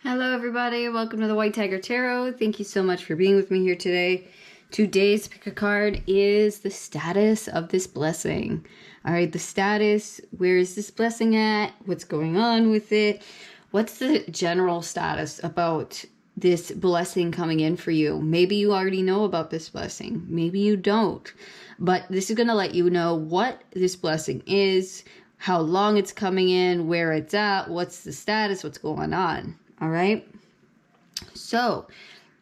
Hello everybody, welcome to the White Tiger Tarot. Thank you so much for being with me here today. Today's pick a card is the status of this blessing. All right, the status, where is this blessing at? What's going on with it? What's the general status about this blessing coming in for you? Maybe you already know about this blessing. Maybe you don't. But this is going to let you know what this blessing is, how long it's coming in, where it's at, what's the status, what's going on. All right. So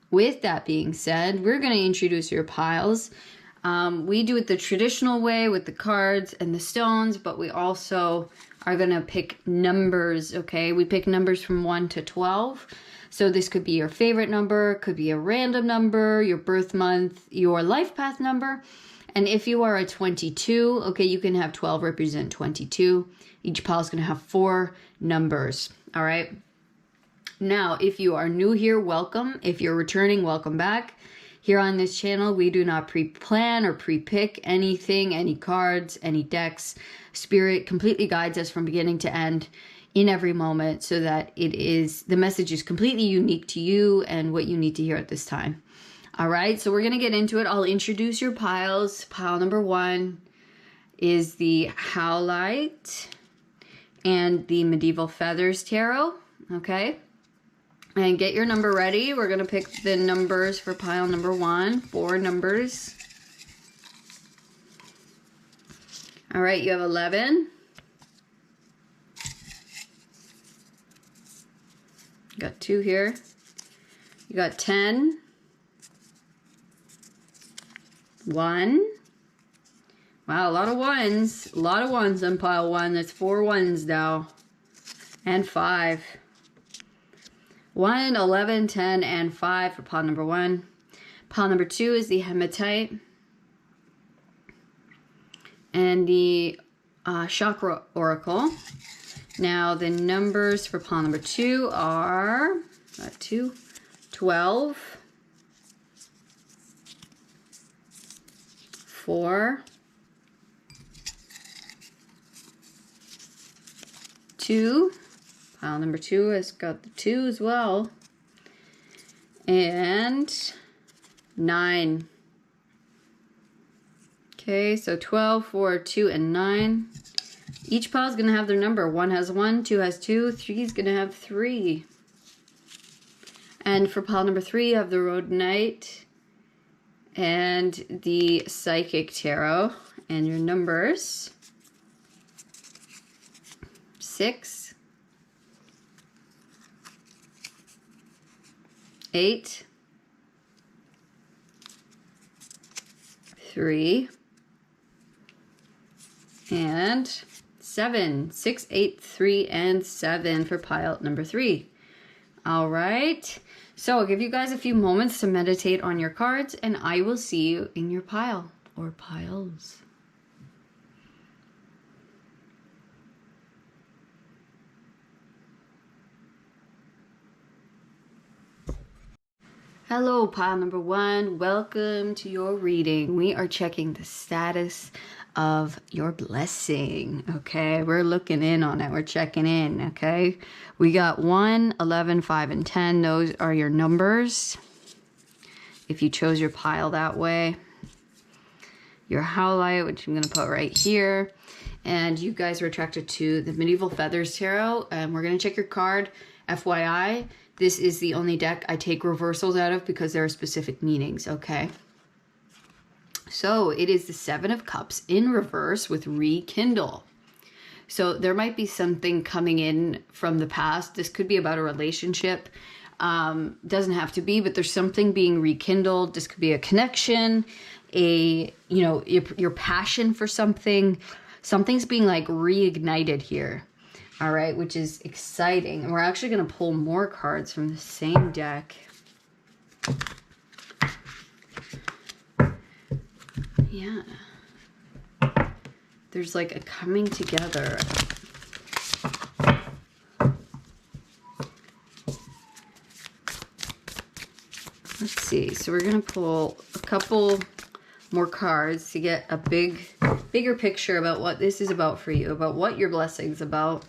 with that being said, we're going to introduce your piles. We do it the traditional way with the cards and the stones, but we also are going to pick numbers. Okay. We pick numbers from 1 to 12. So this could be your favorite number, could be a random number, your birth month, your life path number. And if you are a 22, okay, you can have 12 represent 22. Each pile is going to have 4 numbers. All right. Now, if you are new here, welcome. If you're returning, welcome back. Here on this channel, we do not pre-plan or pre-pick anything, any cards, any decks. Spirit completely guides us from beginning to end in every moment so that the message is completely unique to you and what you need to hear at this time. All right, so we're going to get into it. I'll introduce your piles. Pile number 1 is the Howlite and the Medieval Feathers Tarot. Okay. And get your number ready. We're going to pick the numbers for pile number 1. 4 numbers. All right, you have 11. You got 2 here. You got 10. 1. Wow, a lot of ones. A lot of ones on pile 1. That's 4 ones now. And 5. 1, 11, 10, and 5 for pile number 1. Pile number 2 is the Hematite. And the Chakra Oracle. Now the numbers for pile number 2 are 12, 4, 2. Pile number 2 has got the 2 as well. And 9. Okay, so 12, 4, 2, and 9. Each pile is going to have their number. 1 has 1, 2 has 2, 3 is going to have 3. And for pile number 3, you have the Road Knight and the Psychic Tarot. And your numbers: 6, 8, 3, and 7. 6, 8, 3, and 7 for pile number 3. All right. So I'll give you guys a few moments to meditate on your cards, and I will see you in your pile or piles. Hello, pile number 1. Welcome to your reading. We are checking the status of your blessing. Okay, we're looking in on it. We're checking in. Okay, we got 1, 11, 5, and 10. Those are your numbers. If you chose your pile that way, your Howlite, which I'm going to put right here, and you guys are attracted to the Medieval Feathers Tarot. And we're going to check your card. FYI. This is the only deck I take reversals out of because there are specific meanings, okay? So it is the 7 of Cups in reverse with Rekindle. So there might be something coming in from the past. This could be about a relationship. Doesn't have to be, but there's something being rekindled. This could be a connection, your passion for something. Something's being like reignited here. All right, which is exciting. And we're actually going to pull more cards from the same deck. Yeah. There's like a coming together. Let's see. So we're going to pull a couple more cards to get a bigger picture about what this is about for you, about what your blessing's about,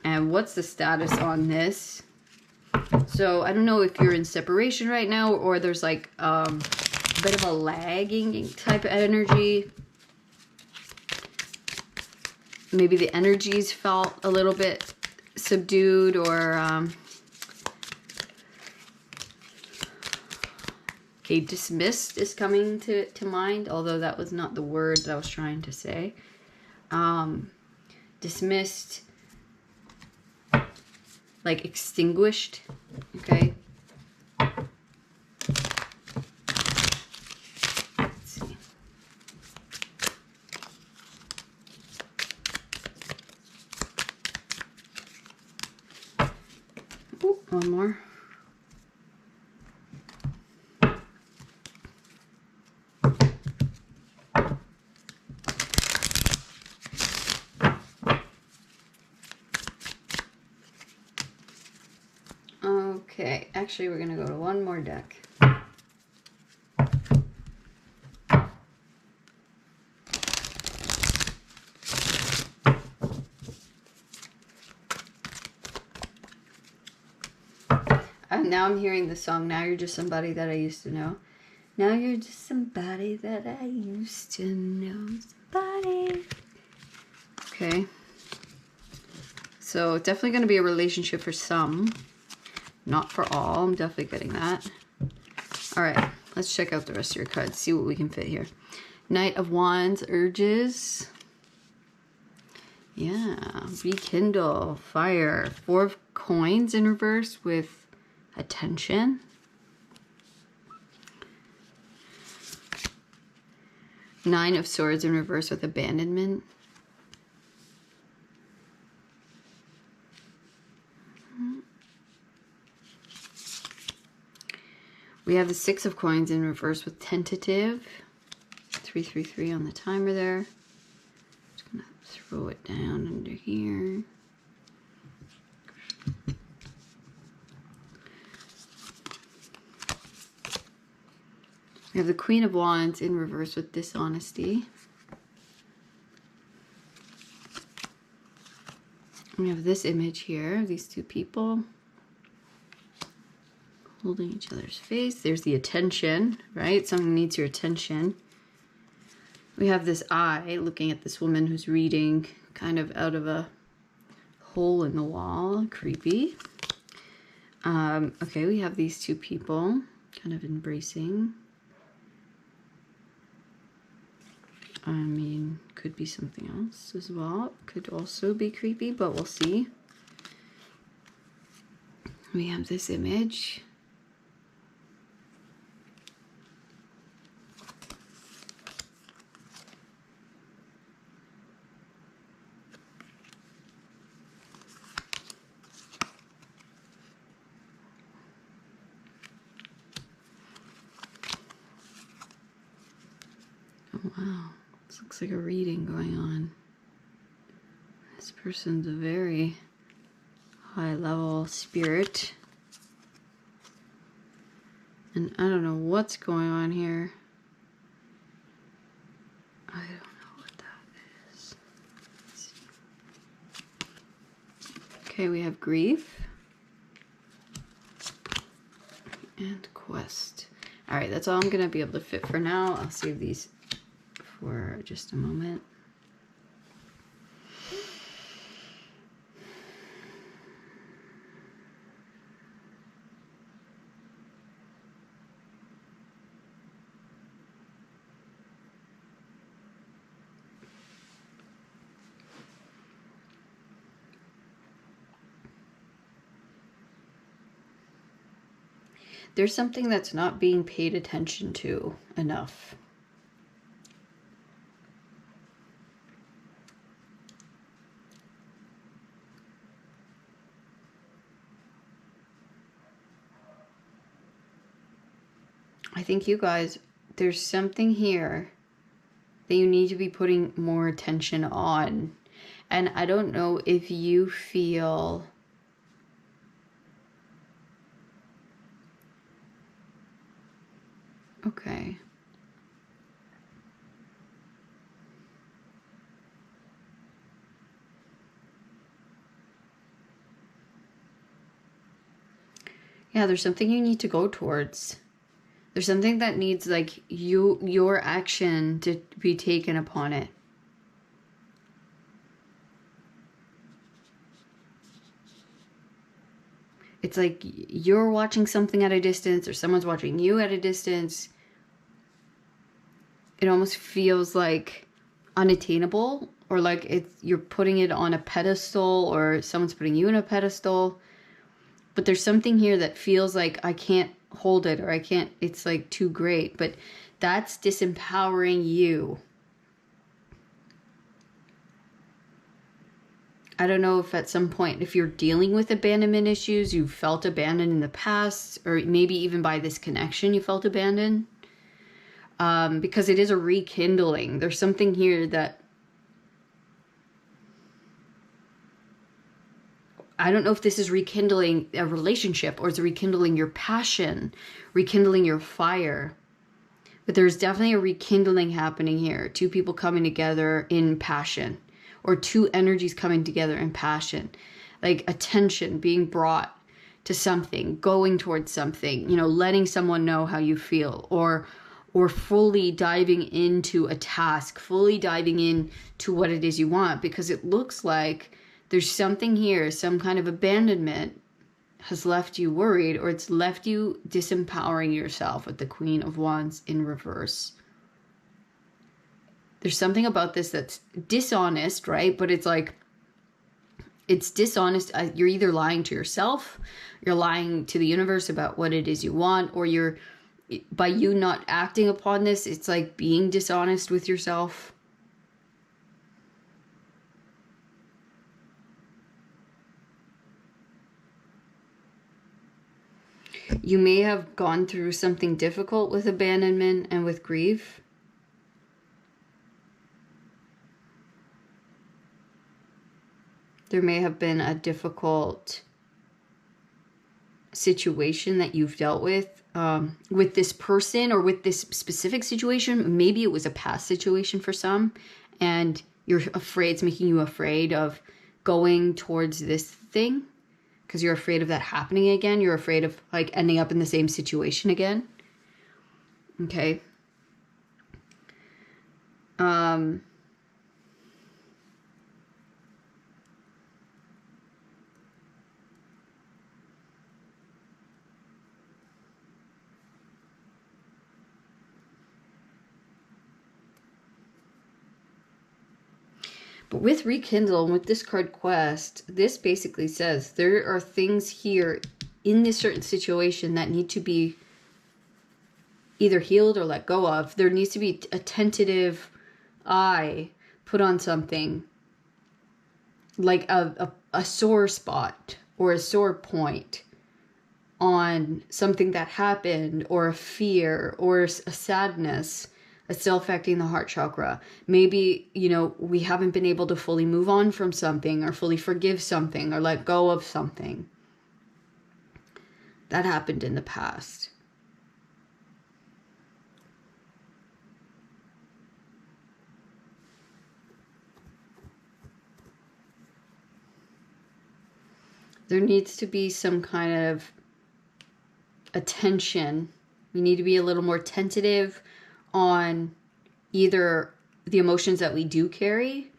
and what's the status on this. So I don't know if you're in separation right now, or there's like a bit of a lagging type of energy. Maybe the energies felt a little bit subdued, or okay, dismissed is coming to mind, although that was not the word that I was trying to say. Dismissed, like extinguished, okay? Let's see. Ooh, one more. Okay, actually we're gonna go to one more deck. And now I'm hearing the song, Now You're Just Somebody That I Used to Know. Now you're just somebody that I used to know. Somebody. Okay. So definitely going to be a relationship for some. Not for all. I'm definitely getting that. Alright. Let's check out the rest of your cards. See what we can fit here. Knight of Wands. Urges. Yeah. Rekindle. Fire. 4 of Coins in reverse with attention. Nine of Swords in reverse with abandonment. We have the 6 of Coins in reverse with tentative. 333 on the timer there. Just gonna throw it down under here. We have the Queen of Wands in reverse with dishonesty. We have this image here, these two people holding each other's face. There's the attention, right? Something needs your attention. We have this eye looking at this woman who's reading kind of out of a hole in the wall. Creepy. Okay, we have these two people kind of embracing. I mean, could be something else as well. Could also be creepy, but we'll see. We have this image. Oh, wow. This looks like a reading going on. This person's a very high level spirit. And I don't know what's going on here. I don't know what that is. Let's see. Okay, we have grief. And quest. Alright, that's all I'm going to be able to fit for now. I'll save these for just a moment. There's something that's not being paid attention to enough. I think you guys, there's something here that you need to be putting more attention on. And I don't know if you feel okay. Yeah, there's something you need to go towards. There's something that needs like your action to be taken upon it. It's like you're watching something at a distance or someone's watching you at a distance. It almost feels like unattainable, or like you're putting it on a pedestal, or someone's putting you in a pedestal. But there's something here that feels like I can't hold it, or I can't, it's like too great. But that's disempowering you. I don't know if at some point, if you're dealing with abandonment issues, you felt abandoned in the past, or maybe even by this connection you felt abandoned. Because it is a rekindling. There's something here that, I don't know if this is rekindling a relationship or it's rekindling your passion, rekindling your fire. But there's definitely a rekindling happening here. Two people coming together in passion, or two energies coming together in passion. Like attention being brought to something, going towards something, you know, letting someone know how you feel, or fully diving into a task, fully diving into what it is you want, because it looks like there's something here, some kind of abandonment has left you worried, or it's left you disempowering yourself with the Queen of Wands in reverse. There's something about this that's dishonest, right? But it's like, it's dishonest. You're either lying to yourself, you're lying to the universe about what it is you want, or you're, by you not acting upon this, it's like being dishonest with yourself. You may have gone through something difficult with abandonment and with grief. There may have been a difficult situation that you've dealt with this person, or with this specific situation. Maybe it was a past situation for some, and you're afraid, it's making you afraid of going towards this thing because you're afraid of that happening again. You're afraid of like ending up in the same situation again. Okay. But with Rekindle and with this card Quest, this basically says there are things here in this certain situation that need to be either healed or let go of. There needs to be a tentative eye put on something, like a sore spot or a sore point on something that happened, or a fear, or a sadness that's still affecting the heart chakra. Maybe, you know, we haven't been able to fully move on from something, or fully forgive something, or let go of something that happened in the past. There needs to be some kind of attention. We need to be a little more tentative on either the emotions that we do carry,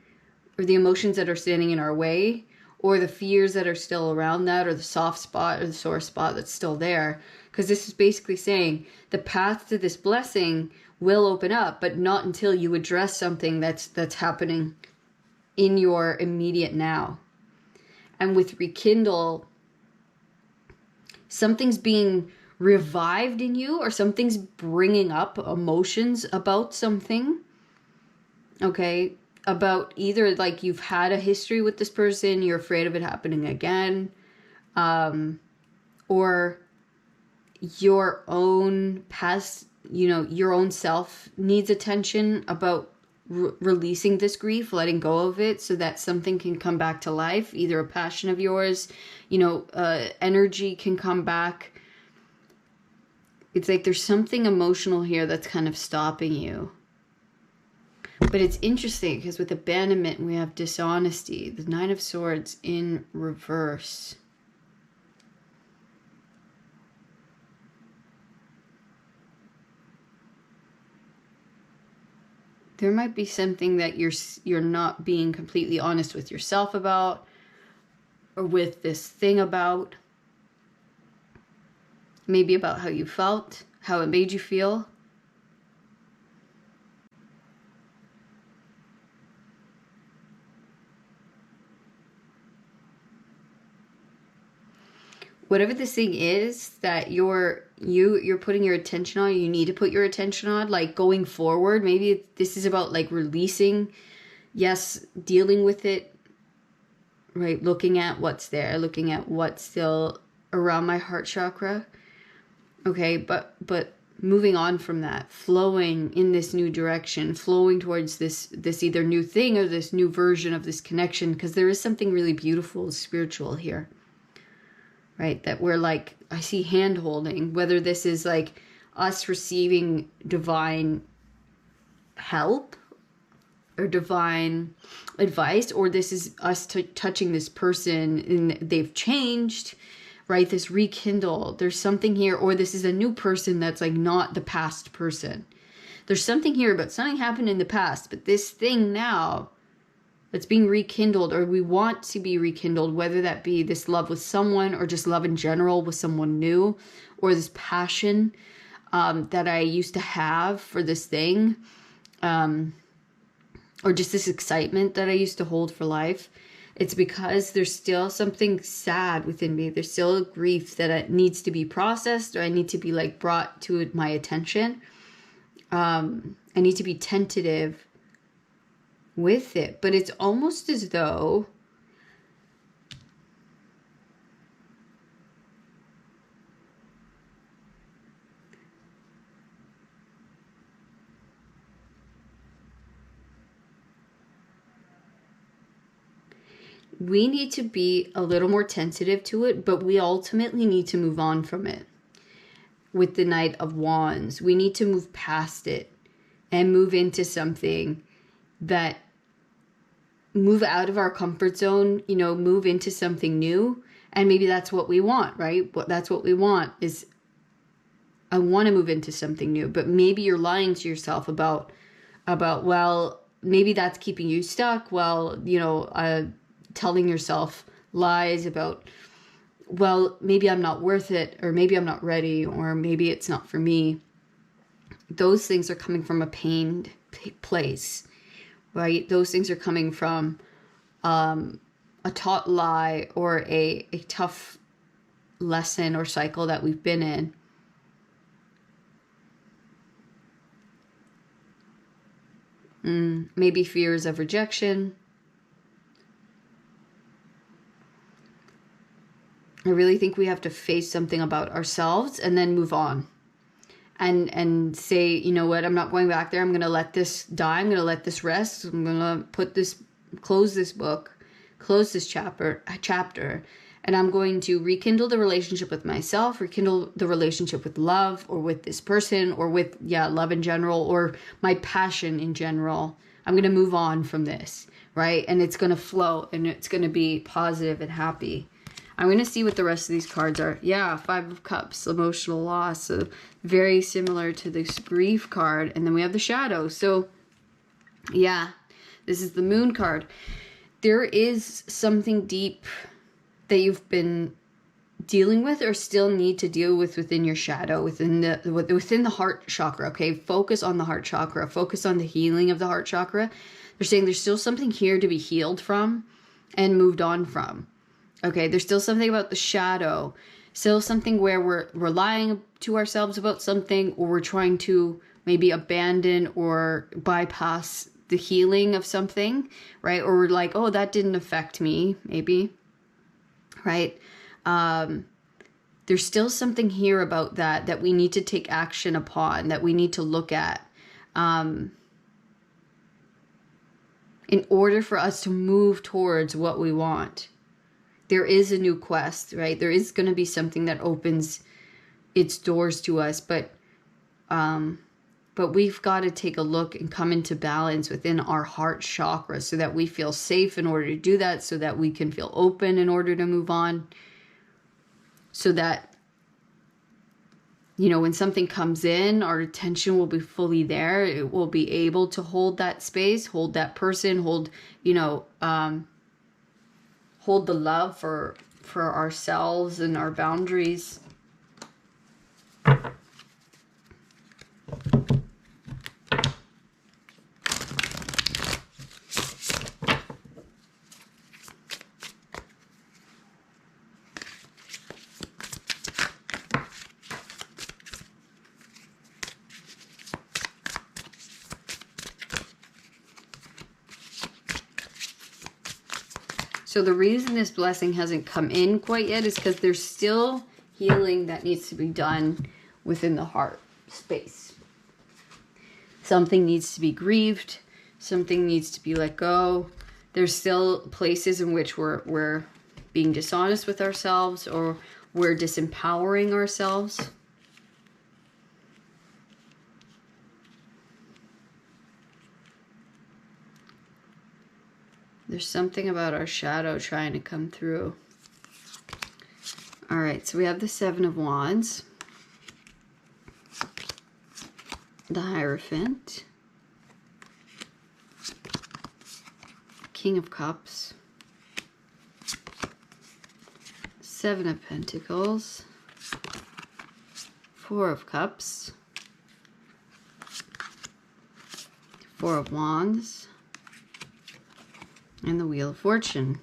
or the emotions that are standing in our way, or the fears that are still around that, or the soft spot or the sore spot that's still there. Because this is basically saying the path to this blessing will open up, but not until you address something that's happening in your immediate now. And with Rekindle, something's being revived in you, or something's bringing up emotions about something. Okay, about either like you've had a history with this person, you're afraid of it happening again, or your own past, you know, your own self needs attention about releasing this grief, letting go of it, so that something can come back to life. Either a passion of yours, you know, energy can come back. It's like there's something emotional here that's kind of stopping you. But it's interesting because with abandonment, we have dishonesty. The Nine of Swords in reverse. there might be something that you're not being completely honest with yourself about, or with this thing about. Maybe about how you felt, how it made you feel. Whatever this thing is that you're putting your attention on, you need to put your attention on, like going forward. Maybe this is about like releasing, yes, dealing with it, right? Looking at what's there, looking at what's still around my heart chakra. Okay, but moving on from that, flowing in this new direction, flowing towards this either new thing or this new version of this connection, because there is something really beautiful, spiritual here. Right, that we're like, I see hand holding, whether this is like us receiving divine help or divine advice, or this is us touching this person and they've changed, right? This rekindle, there's something here, or this is a new person that's like not the past person. There's something here about something happened in the past, but this thing now that's being rekindled, or we want to be rekindled, whether that be this love with someone or just love in general with someone new, or this passion that I used to have for this thing, or just this excitement that I used to hold for life. It's because there's still something sad within me. There's still a grief that needs to be processed, or I need to be like brought to my attention. I need to be tentative with it, but it's almost as though we need to be a little more tentative to it, but we ultimately need to move on from it. With the Knight of Wands, we need to move past it and move into something that move out of our comfort zone, you know, move into something new. And maybe that's what we want, right? That's what we want is, I want to move into something new, but maybe you're lying to yourself about, well, maybe that's keeping you stuck. Well, you know, telling yourself lies about, well, maybe I'm not worth it, or maybe I'm not ready, or maybe it's not for me. Those things are coming from a pained place, right? Those things are coming from a taught lie, or a tough lesson or cycle that we've been in. Maybe fears of rejection. I really think we have to face something about ourselves and then move on. And say, you know what, I'm not going back there. I'm going to let this die. I'm going to let this rest. I'm going to close this book, close this chapter, and I'm going to rekindle the relationship with myself, rekindle the relationship with love, or with this person, or with, love in general, or my passion in general. I'm going to move on from this, right? And it's going to flow, and it's going to be positive and happy. I'm going to see what the rest of these cards are. Yeah, Five of Cups, emotional loss. So very similar to this grief card. And then we have the shadow. So yeah, this is the Moon card. There is something deep that you've been dealing with, or still need to deal with, within your shadow, within the heart chakra. Okay, focus on the heart chakra. Focus on the healing of the heart chakra. They're saying there's still something here to be healed from and moved on from. Okay, there's still something about the shadow, still something where we're lying to ourselves about something, or we're trying to maybe abandon or bypass the healing of something, right? Or we're like, oh, that didn't affect me, maybe, right? There's still something here about that we need to take action upon, that we need to look at, in order for us to move towards what we want. There is a new quest, right? There is going to be something that opens its doors to us, but we've got to take a look and come into balance within our heart chakra, so that we feel safe in order to do that, so that we can feel open in order to move on, so that you know, when something comes in, our attention will be fully there. It will be able to hold that space, hold that person, hold, you know, hold the love for ourselves and our boundaries. So the reason this blessing hasn't come in quite yet is because there's still healing that needs to be done within the heart space. Something needs to be grieved. Something needs to be let go. There's still places in which we're being dishonest with ourselves, or we're disempowering ourselves. There's something about our shadow trying to come through. All right, so we have the Seven of Wands, the Hierophant, King of Cups, Seven of Pentacles, Four of Cups, Four of Wands, and the Wheel of Fortune.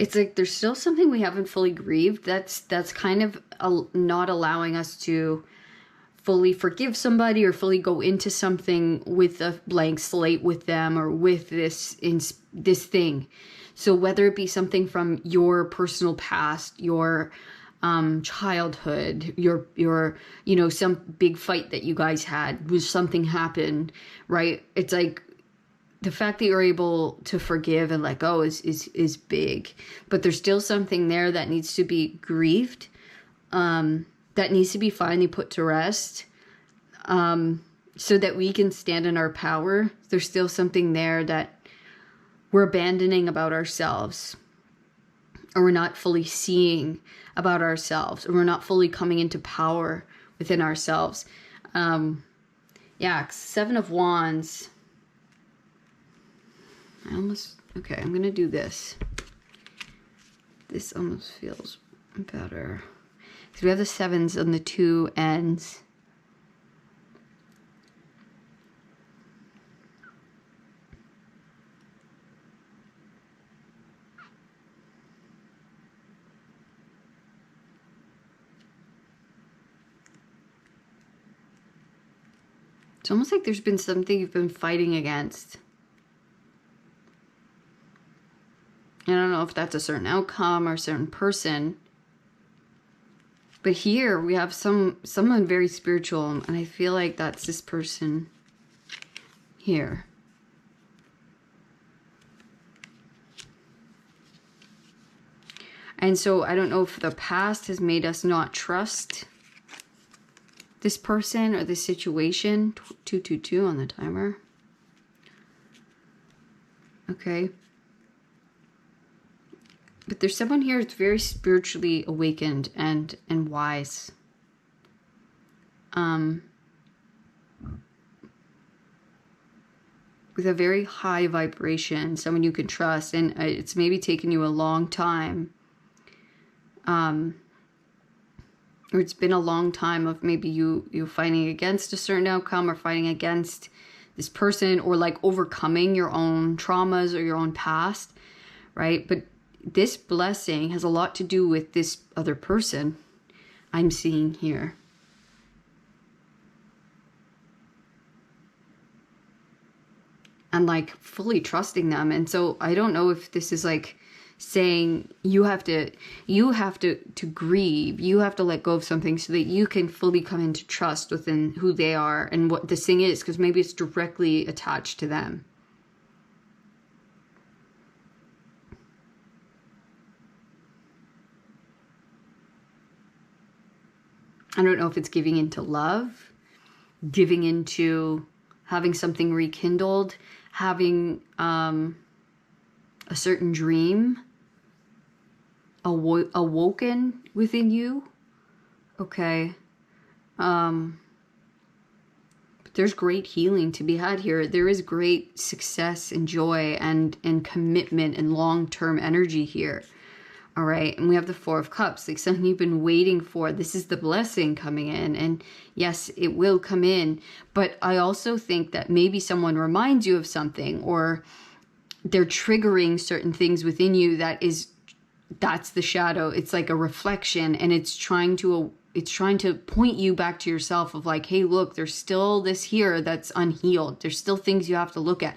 It's like there's still something we haven't fully grieved. That's kind of not allowing us to fully forgive somebody or fully go into something with a blank slate with them, or with this thing. So whether it be something from your personal past, your childhood, your you know, some big fight that you guys had, was something happened, right? It's like the fact that you're able to forgive and let go is big, but there's still something there that needs to be grieved, that needs to be finally put to rest, so that we can stand in our power. There's still something there that we're abandoning about ourselves, or we're not fully seeing about ourselves, or we're not fully coming into power within ourselves. Yeah, Seven of Wands. Okay, I'm gonna do this. This almost feels better. So we have the sevens on the two ends. It's almost like there's been something you've been fighting against. I don't know if that's a certain outcome or a certain person. But here we have someone very spiritual, and I feel like that's this person here. And so I don't know if the past has made us not trust this person or this situation. 222 on the timer. Okay. But there's someone here that's very spiritually awakened and wise. With a very high vibration, someone you can trust, and it's maybe taken you a long time. Or it's been a long time of maybe you fighting against a certain outcome, or fighting against this person, or like overcoming your own traumas or your own past, right? But this blessing has a lot to do with this other person I'm seeing here. And like fully trusting them. And so I don't know if this is like saying you have to grieve, you have to let go of something so that you can fully come into trust within who they are and what this thing is, because maybe it's directly attached to them. I don't know if it's giving into love, giving into having something rekindled, having a certain dream awoken within you. Okay. But there's great healing to be had here. There is great success and joy and commitment and long-term energy here. All right. And we have the Four of Cups, like something you've been waiting for. This is the blessing coming in. And yes, it will come in. But I also think that maybe someone reminds you of something, or they're triggering certain things within you that's the shadow. It's like a reflection, and it's trying to point you back to yourself of like, hey, look, there's still this here that's unhealed. There's still things you have to look at.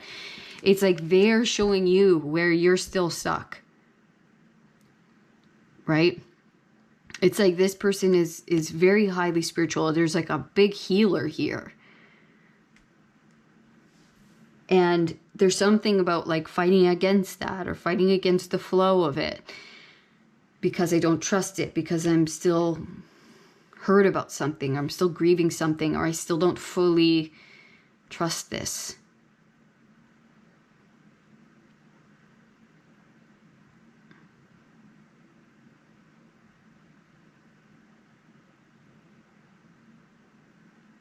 It's like they're showing you where you're still stuck. Right? It's like this person is very highly spiritual. There's like a big healer here. And there's something about like fighting against that, or fighting against the flow of it, because I don't trust it, because I'm still hurt about something, or I'm still grieving something, or I still don't fully trust this.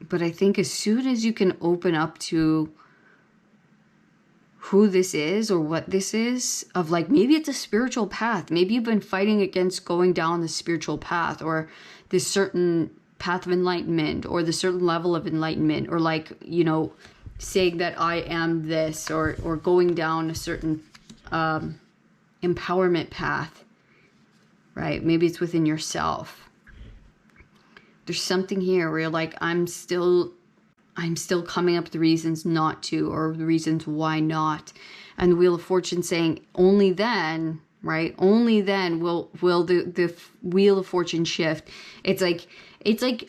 But I think as soon as you can open up to who this is or what this is, of like, maybe it's a spiritual path. Maybe you've been fighting against going down the spiritual path, or this certain path of enlightenment, or the certain level of enlightenment, or like, you know, saying that I am this, or going down a certain empowerment path, right? Maybe it's within yourself. There's something here where you're like, I'm still coming up with the reasons not to, or the reasons why not. And the Wheel of Fortune saying only then, right? Only then will the Wheel of Fortune shift. It's like,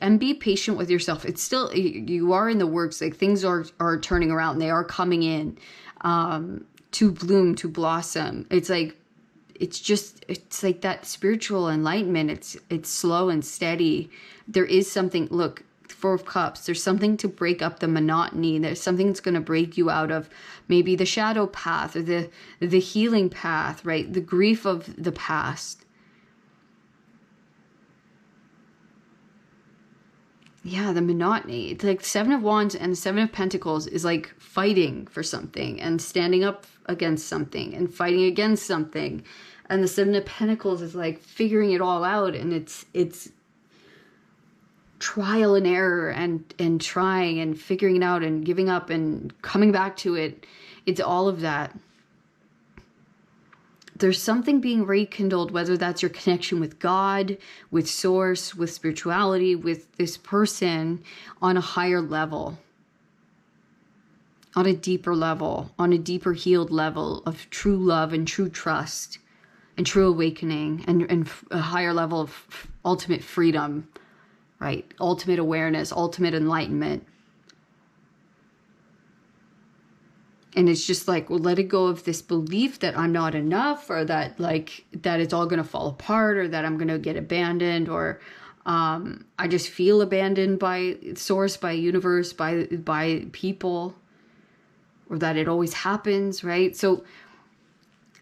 and be patient with yourself. It's still, you are in the works. Like things are turning around. They are coming in to bloom, to blossom. It's like, it's like that spiritual enlightenment. It's slow and steady. There is something, look, Four of Cups, there's something to break up the monotony. There's something that's going to break you out of maybe the shadow path, or the healing path, right? The grief of the past. Yeah, the monotony. It's like Seven of Wands and the Seven of Pentacles is like fighting for something and standing up against something and fighting against something. And the Seven of Pentacles is like figuring it all out, and it's trial and error and trying and figuring it out and giving up and coming back to it. It's all of that. There's something being rekindled, whether that's your connection with God, with source, with spirituality, with this person on a higher level, on a deeper level, on a deeper healed level of true love and true trust and true awakening, and a higher level of ultimate freedom, right? Ultimate awareness, ultimate enlightenment. And it's just like, well, let it go of this belief that I'm not enough, or that like, that it's all going to fall apart, or that I'm going to get abandoned, or I just feel abandoned by source, by universe, by people, or that it always happens, right? So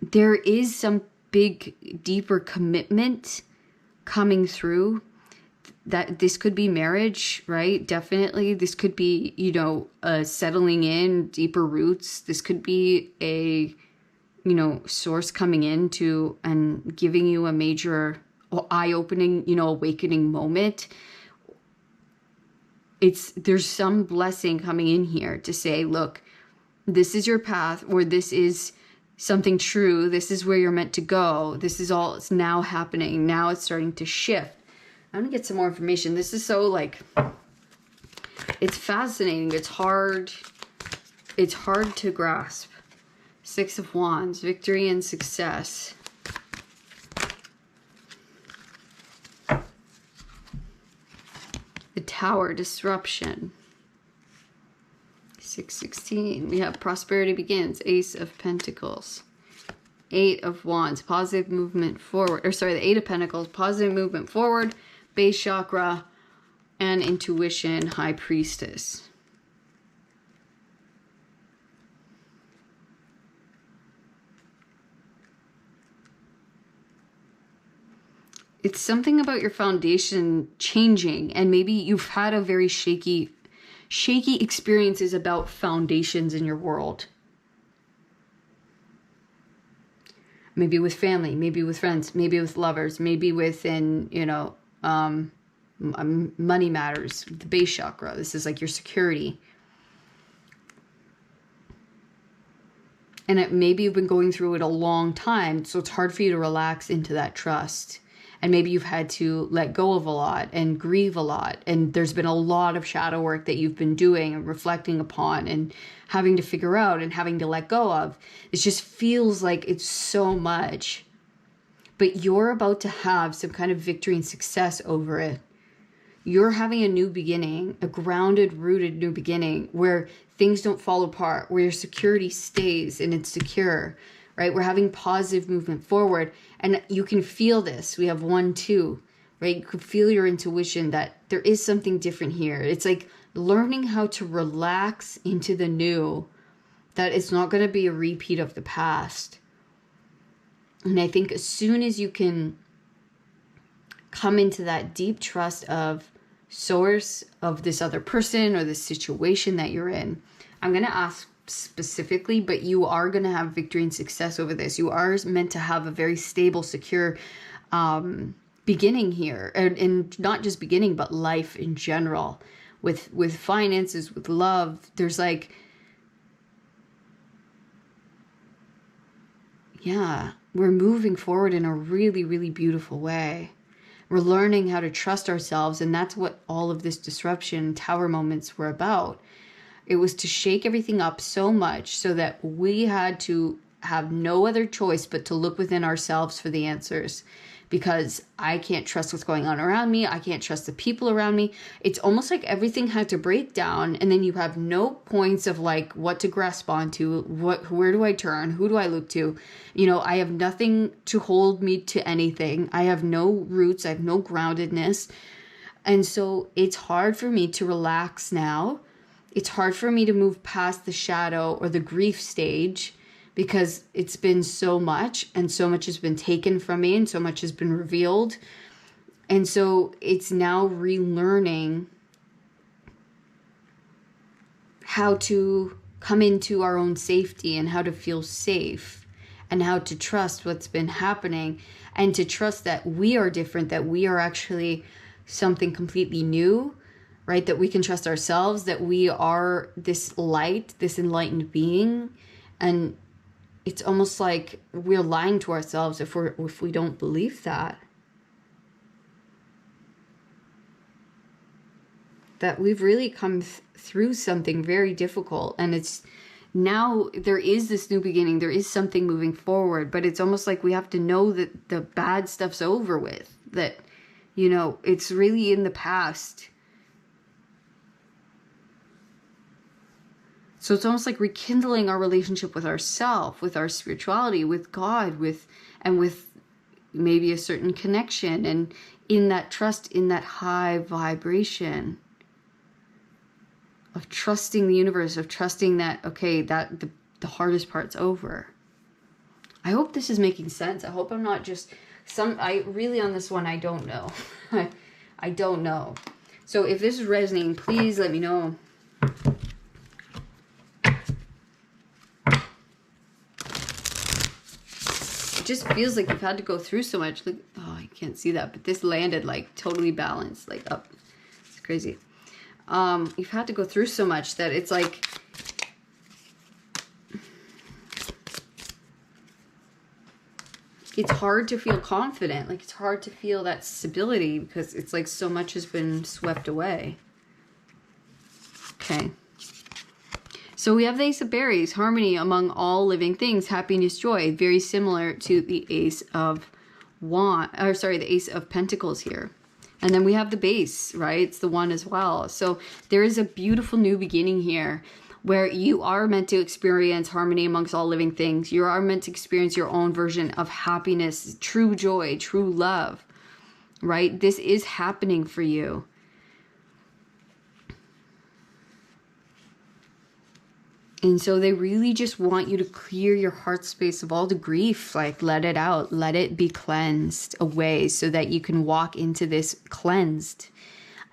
there is some big, deeper commitment coming through. That this could be marriage, right? Definitely. This could be, you know, settling in, deeper roots. This could be a, you know, source coming into and giving you a major eye-opening, you know, awakening moment. There's some blessing coming in here to say, look, this is your path, or this is something true. This is where you're meant to go. This is all, it's now happening. Now it's starting to shift. I'm gonna get some more information. This is so like, it's fascinating. It's hard to grasp. Six of Wands, victory and success. The Tower, disruption. 616, we have prosperity begins. Ace of Pentacles. Eight of Wands, positive movement forward. Or sorry, the Eight of Pentacles, positive movement forward. Base chakra, and intuition, High Priestess. It's something about your foundation changing, and maybe you've had a very shaky experiences about foundations in your world. Maybe with family, maybe with friends, maybe with lovers, maybe within, you know, money matters, the base chakra. This is like your security. And maybe you've been going through it a long time, so it's hard for you to relax into that trust. And maybe you've had to let go of a lot and grieve a lot. And there's been a lot of shadow work that you've been doing and reflecting upon and having to figure out and having to let go of. It just feels like it's so much. But you're about to have some kind of victory and success over it. You're having a new beginning, a grounded, rooted new beginning where things don't fall apart, where your security stays and it's secure. Right? We're having positive movement forward, and you can feel this. We have 1, 2, right? You can feel your intuition that there is something different here. It's like learning how to relax into the new, that it's not going to be a repeat of the past. And I think as soon as you can come into that deep trust of source, of this other person or this situation that you're in, I'm going to ask specifically, but you are going to have victory and success over this. You are meant to have a very stable, secure beginning here, and not just beginning, but life in general, with finances, with love. There's like, yeah, we're moving forward in a really, really beautiful way. We're learning how to trust ourselves, and that's what all of this disruption, tower moments were about. It was to shake everything up so much so that we had to have no other choice but to look within ourselves for the answers, because I can't trust what's going on around me. I can't trust the people around me. It's almost like everything had to break down, and then you have no points of like what to grasp onto, where do I turn, who do I look to? You know, I have nothing to hold me to anything. I have no roots. I have no groundedness. And so it's hard for me to relax now. It's hard for me to move past the shadow or the grief stage, because it's been so much, and so much has been taken from me, and so much has been revealed. And so it's now relearning how to come into our own safety and how to feel safe and how to trust what's been happening, and to trust that we are different, that we are actually something completely new. Right? That we can trust ourselves, that we are this light, this enlightened being. And it's almost like we're lying to ourselves if we don't believe that. That we've really come through something very difficult, and it's now there is this new beginning, there is something moving forward, but it's almost like we have to know that the bad stuff's over with, that, you know, it's really in the past. So it's almost like rekindling our relationship with ourselves, with our spirituality, with God, with maybe a certain connection, and in that trust, in that high vibration of trusting the universe, of trusting that, okay, that the hardest part's over. I hope this is making sense. I hope I'm not just I really on this one, I don't know. I don't know. So if this is resonating, please let me know. Just feels like you've had to go through so much. Like, oh, I can't see that, but this landed like totally balanced, like up. It's crazy. You've had to go through so much that it's like it's hard to feel confident. Like, it's hard to feel that stability because it's like so much has been swept away. Okay. So we have the Ace of Berries, harmony among all living things, happiness, joy, very similar to the Ace of the Ace of Pentacles here. And then we have the base, right? It's the one as well. So there is a beautiful new beginning here where you are meant to experience harmony amongst all living things. You are meant to experience your own version of happiness, true joy, true love, right? This is happening for you. And so they really just want you to clear your heart space of all the grief, like let it out, let it be cleansed away so that you can walk into this cleansed,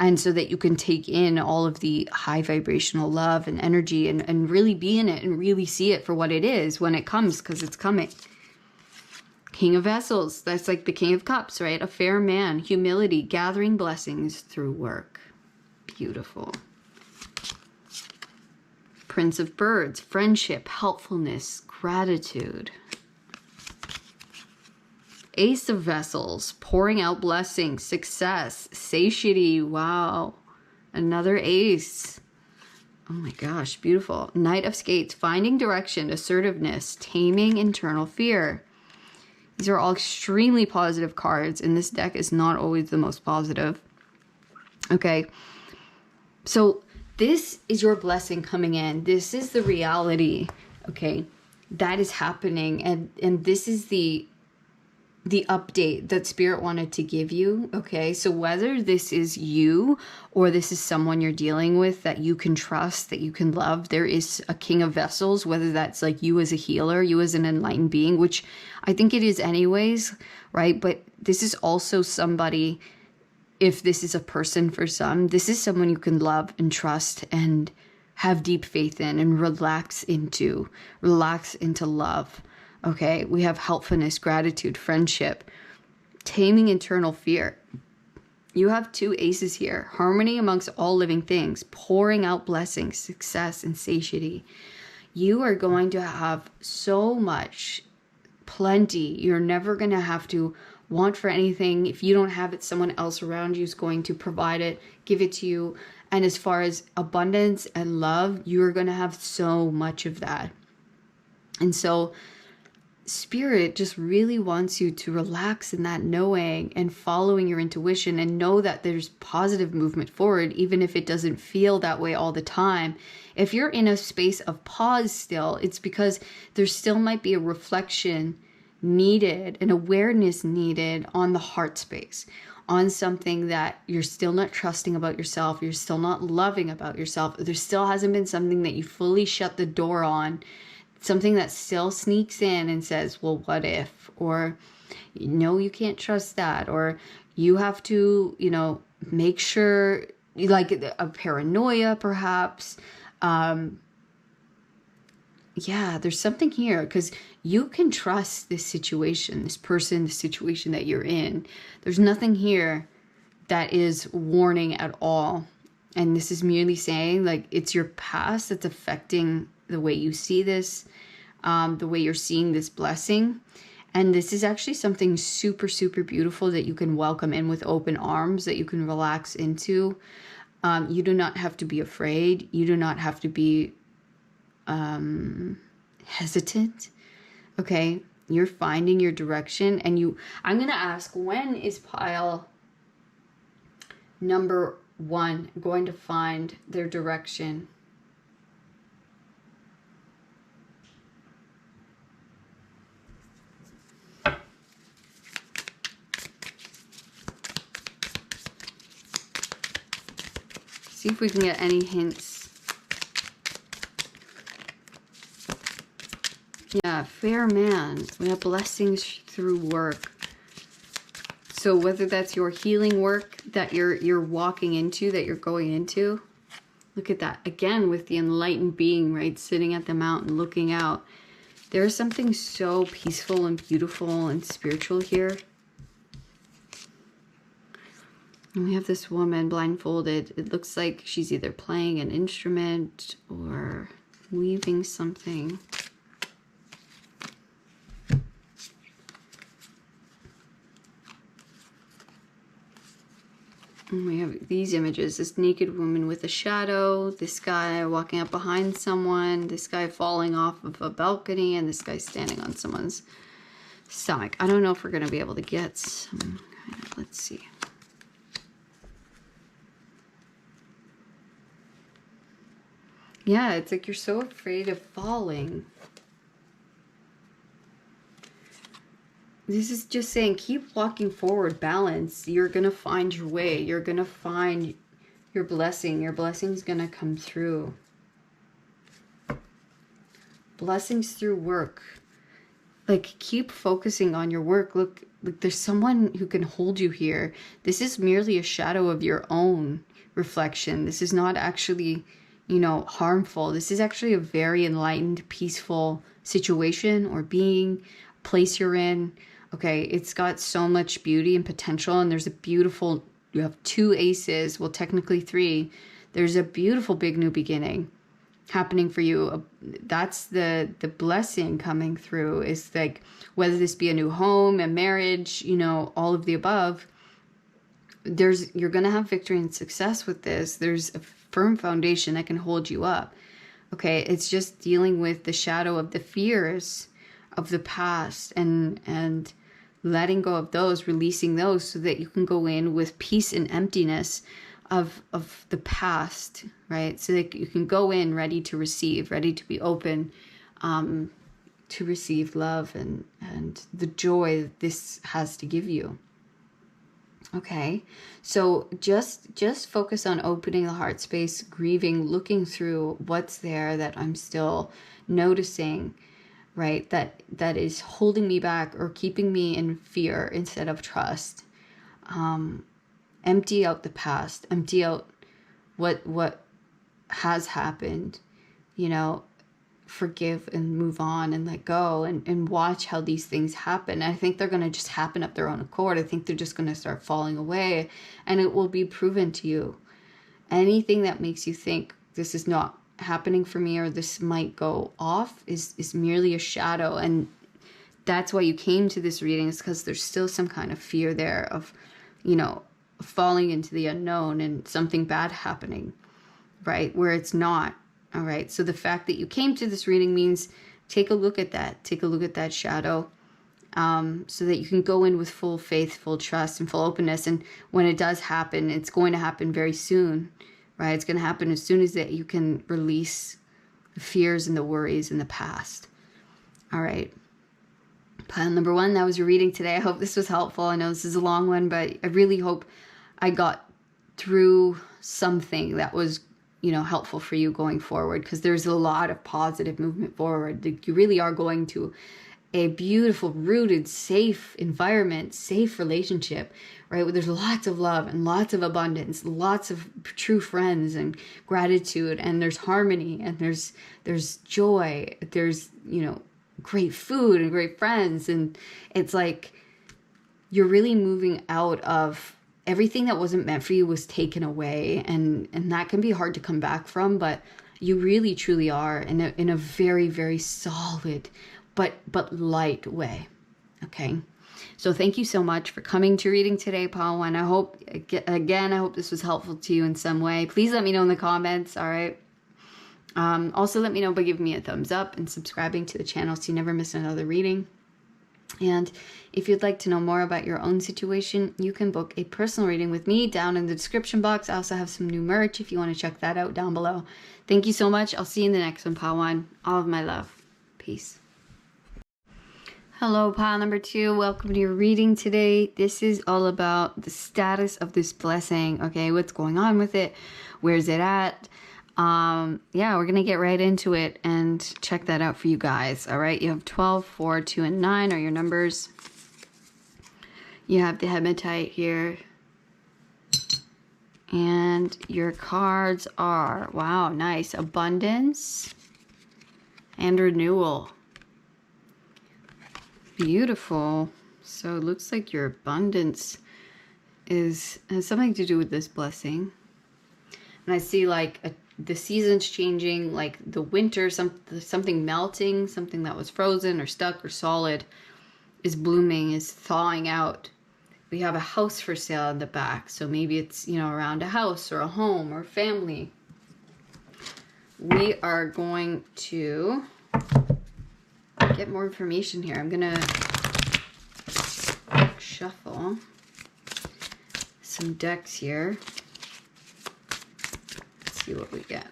and so that you can take in all of the high vibrational love and energy and really be in it and really see it for what it is when it comes, because it's coming. King of Vessels, that's like the King of Cups, right? A fair man, humility, gathering blessings through work. Beautiful. Prince of Birds, friendship, helpfulness, gratitude. Ace of Vessels, pouring out blessings, success, satiety. Wow. Another ace. Oh my gosh, beautiful. Knight of Skates, finding direction, assertiveness, taming internal fear. These are all extremely positive cards, and this deck is not always the most positive. Okay. So this is your blessing coming in. This is the reality, okay, that is happening. And this is the update that Spirit wanted to give you, okay? So whether this is you or this is someone you're dealing with that you can trust, that you can love, there is a King of Vessels, whether that's like you as a healer, you as an enlightened being, which I think it is anyways, right? But this is also somebody, if this is a person for some, this is someone you can love and trust and have deep faith in and relax into love. Okay, we have helpfulness, gratitude, friendship, taming internal fear. You have two aces here. Harmony amongst all living things, pouring out blessings, success, and satiety. You are going to have so much, plenty. You're never going to have to want for anything. If you don't have it, someone else around you is going to provide it, give it to you. And as far as abundance and love, you're going to have so much of that. And so Spirit just really wants you to relax in that knowing and following your intuition, and know that there's positive movement forward, even if it doesn't feel that way all the time. If you're in a space of pause still, it's because there still might be a reflection needed, an awareness needed on the heart space, on something that you're still not trusting about yourself, you're still not loving about yourself, there still hasn't been something that you fully shut the door on, something that still sneaks in and says, well, what if? Or, no, you can't trust that. Or you have to, make sure, like a paranoia perhaps. Yeah, there's something here because you can trust this situation, this person, the situation that you're in. There's nothing here that is warning at all. And this is merely saying, like, it's your past that's affecting the way you see this, the way you're seeing this blessing. And this is actually something super, super beautiful that you can welcome in with open arms, that you can relax into. You do not have to be afraid. You do not have to be hesitant. Okay, you're finding your direction. And I'm going to ask, when is pile number 1 going to find their direction? See if we can get any hints. Yeah, fair man. We have blessings through work. So whether that's your healing work that you're walking into, that you're going into, look at that again with the enlightened being, right, sitting at the mountain looking out. There's something so peaceful and beautiful and spiritual here. And we have this woman blindfolded. It looks like she's either playing an instrument or weaving something. And we have these images, this naked woman with a shadow, this guy walking up behind someone, this guy falling off of a balcony, and this guy standing on someone's stomach. I don't know if we're going to be able to get some kind of, let's see. Yeah, it's like you're so afraid of falling. This is just saying, keep walking forward, balance. You're going to find your way. You're going to find your blessing. Your blessing's going to come through. blessings through work. Like, keep focusing on your work. Look, there's someone who can hold you here. This is merely a shadow of your own reflection. This is not actually, you know, harmful. This is actually a very enlightened, peaceful situation or being, place you're in. Okay, it's got so much beauty and potential, and there's a beautiful, you have 2 aces, well, technically 3. There's a beautiful big new beginning happening for you. That's the blessing coming through, is like, whether this be a new home, a marriage, you know, all of the above, you're going to have victory and success with this. There's a firm foundation that can hold you up. Okay, it's just dealing with the shadow of the fears of the past and letting go of those, releasing those, so that you can go in with peace and emptiness of the past, right? So that you can go in ready to receive, ready to be open, to receive love and the joy that this has to give you. Okay, so just focus on opening the heart space, grieving, looking through what's there that I'm still noticing, right? That is holding me back or keeping me in fear instead of trust. Empty out the past, empty out what has happened, you know, forgive and move on and let go and watch how these things happen. I think they're going to just happen of their own accord. I think they're just going to start falling away, and it will be proven to you. Anything that makes you think this is not happening for me or this might go off is merely a shadow. And that's why you came to this reading, is because there's still some kind of fear there of, you know, falling into the unknown and something bad happening, right? Where it's not. All right. So the fact that you came to this reading means take a look at that. Take a look at that shadow, so that you can go in with full faith, full trust, and full openness. And when it does happen, it's going to happen very soon, right? It's going to happen as soon as that you can release the fears and the worries in the past. All right. Pile number 1, that was your reading today. I hope this was helpful. I know this is a long one, but I really hope I got through something that was, you know, helpful for you going forward, because there's a lot of positive movement forward. You really are going to a beautiful, rooted, safe environment, safe relationship, right? Where there's lots of love and lots of abundance, lots of true friends and gratitude, and there's harmony, and there's joy, there's, you know, great food and great friends. And it's like you're really moving out of everything that wasn't meant for you was taken away, and that can be hard to come back from, but you really truly are in a very, very solid but light way. Okay, so thank you so much for coming to reading today, Pile 1. I hope, again, I hope this was helpful to you in some way. Please let me know in the comments. All right. Also, let me know by giving me a thumbs up and subscribing to the channel so you never miss another reading. And if you'd like to know more about your own situation, you can book a personal reading with me down in the description box. I also have some new merch if you want to check that out down below. Thank you so much. I'll see you in the next one, Pile 1. All of my love. Peace. Hello, Pile number 2. Welcome to your reading today. This is all about the status of this blessing. Okay, what's going on with it? Where's it at? Yeah, we're gonna get right into it and check that out for you guys. All right, you have 12, 4, 2, and 9 are your numbers. You have the hematite here, and your cards are, wow, nice, abundance and renewal. Beautiful. So it looks like your abundance has something to do with this blessing. And I see like the seasons changing, like the winter, something melting, something that was frozen or stuck or solid is blooming, is thawing out. We have a house for sale in the back, so maybe it's, you know, around a house or a home or family. We are going to get more information here. I'm gonna shuffle some decks here. See what we get.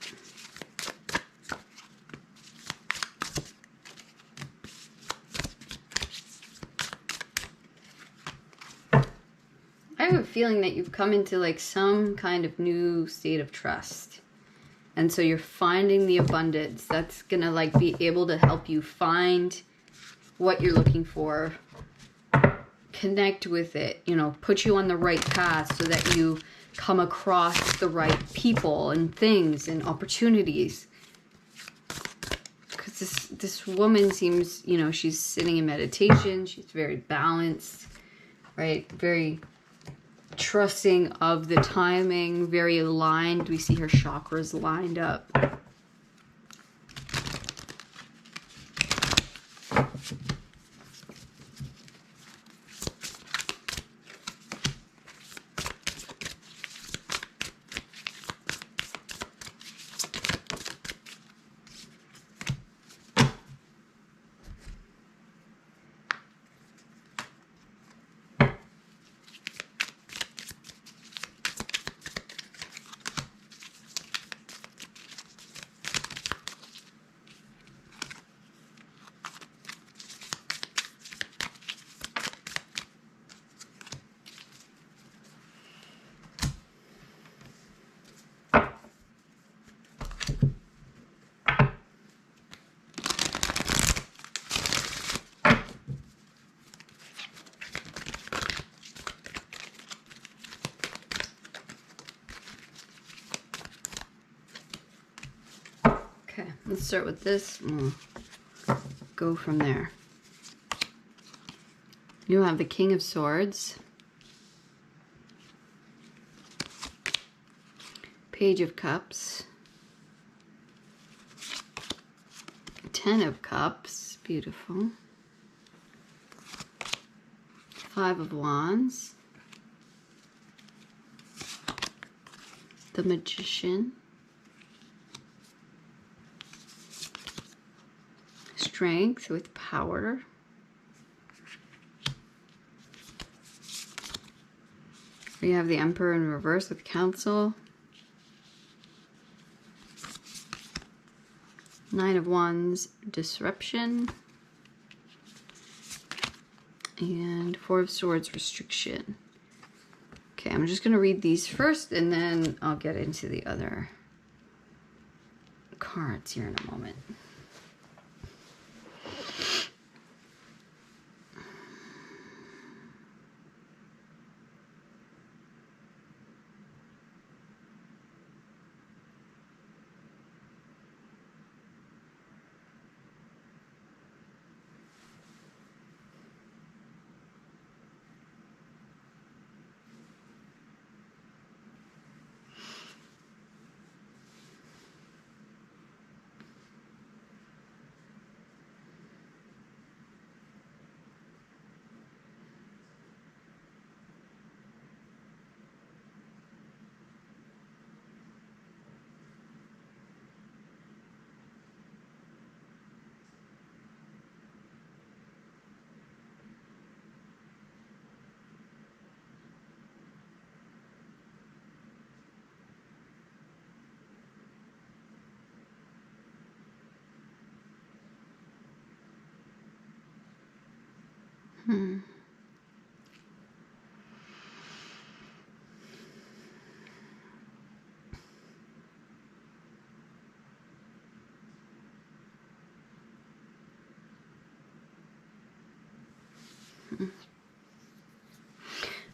I have a feeling that you've come into like some kind of new state of trust. And so you're finding the abundance. That's gonna like be able to help you find what you're looking for, connect with it, you know, put you on the right path so that you come across the right people and things and opportunities. Because this woman seems, you know, she's sitting in meditation. She's very balanced, right? Very trusting of the timing, very aligned. We see her chakras lined up. Okay, let's start with this. We'll go from there. You have the King of Swords, Page of Cups, Ten of Cups, beautiful, Five of Wands, the Magician, Strength with Power, we have the Emperor in reverse with Counsel, Nine of Wands, Disruption, and Four of Swords, Restriction. Okay, I'm just going to read these first and then I'll get into the other cards here in a moment.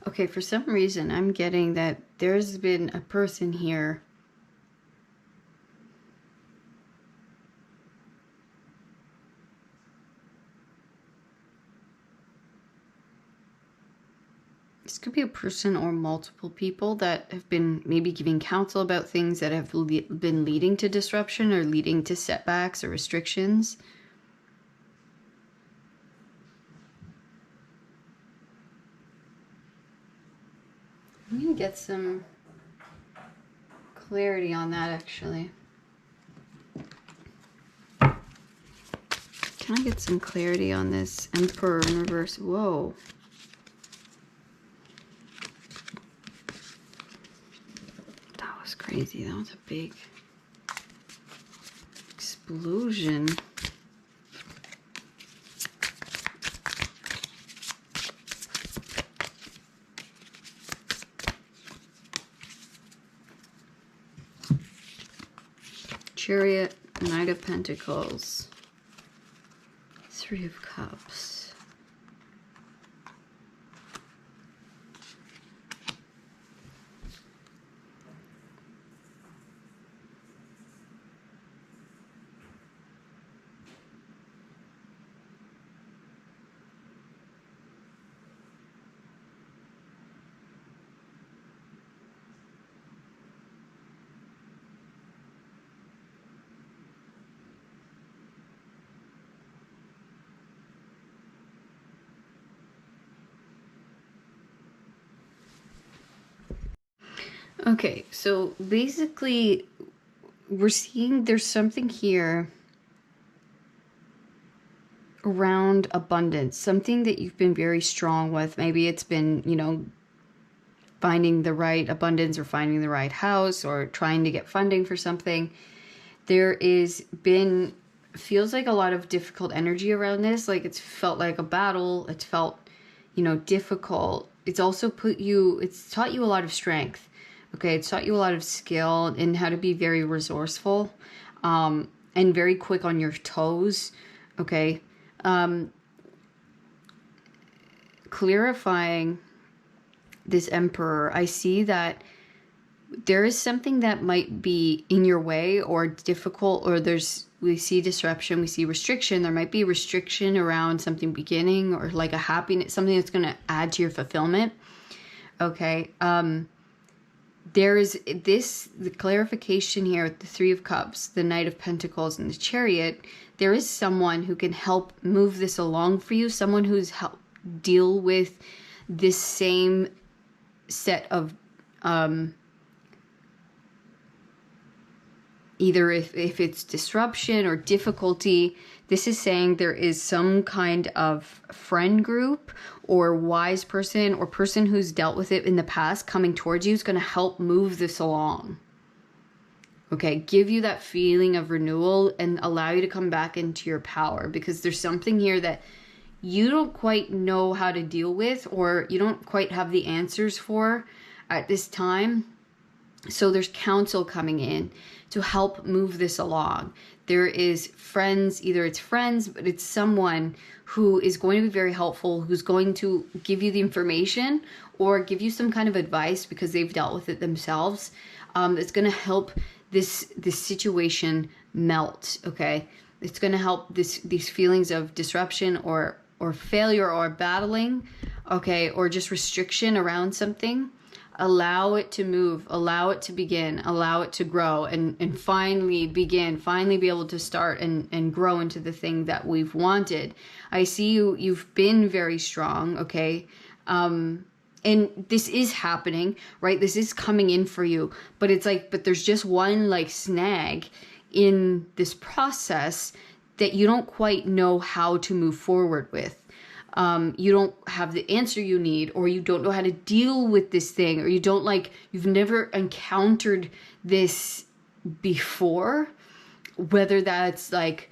Okay, for some reason I'm getting that there's been a person here this could be a person or multiple people that have been maybe giving counsel about things that have been leading to disruption or leading to setbacks or restrictions. I'm going to get some clarity on that, actually. Can I get some clarity on this Emperor in reverse? Whoa. That was crazy. That was a big explosion. Chariot, Knight of Pentacles, Three of Cups. Okay, so basically we're seeing there's something here around abundance, something that you've been very strong with. Maybe it's been, you know, finding the right abundance or finding the right house or trying to get funding for something. There is been, feels like a lot of difficult energy around this. Like it's felt like a battle. It's felt, you know, difficult. It's also it's taught you a lot of strength. Okay, it's taught you a lot of skill in how to be very resourceful and very quick on your toes. Okay. Clarifying this Emperor, I see that there is something that might be in your way or difficult, or we see disruption, we see restriction. There might be restriction around something beginning, or like a happiness, something that's going to add to your fulfillment. Okay. There is the clarification here with the Three of Cups, the Knight of Pentacles, and the Chariot. There is someone who can help move this along for you, someone who's helped deal with this same set of either if it's disruption or difficulty. This is saying there is some kind of friend group or wise person or person who's dealt with it in the past coming towards you is going to help move this along. Okay, give you that feeling of renewal and allow you to come back into your power, because there's something here that you don't quite know how to deal with, or you don't quite have the answers for at this time. So there's counsel coming in to help move this along. There is friends, either it's friends, but it's someone who is going to be very helpful, who's going to give you the information or give you some kind of advice because they've dealt with it themselves. It's going to help this situation melt, okay? It's going to help these feelings of disruption or failure or battling, okay, or just restriction around something. Allow it to move, allow it to begin, allow it to grow, and finally be able to start and grow into the thing that we've wanted. I see you've been very strong, okay? And this is happening, right? This is coming in for you, but it's like, but there's just one like snag in this process that you don't quite know how to move forward with. You don't have the answer you need, or you don't know how to deal with this thing, or you've never encountered this before, whether that's like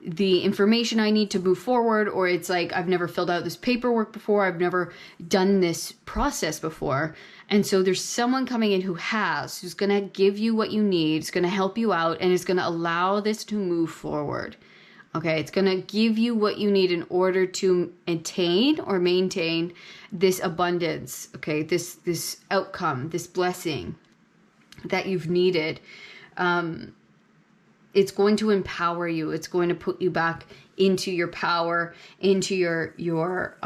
the information I need to move forward, or it's like, I've never filled out this paperwork before, I've never done this process before. And so there's someone coming in who's going to give you what you need, is going to help you out, and is going to allow this to move forward. Okay, it's going to give you what you need in order to attain or maintain this abundance, okay, this outcome, this blessing that you've needed. It's going to empower you. It's going to put you back into your power, into your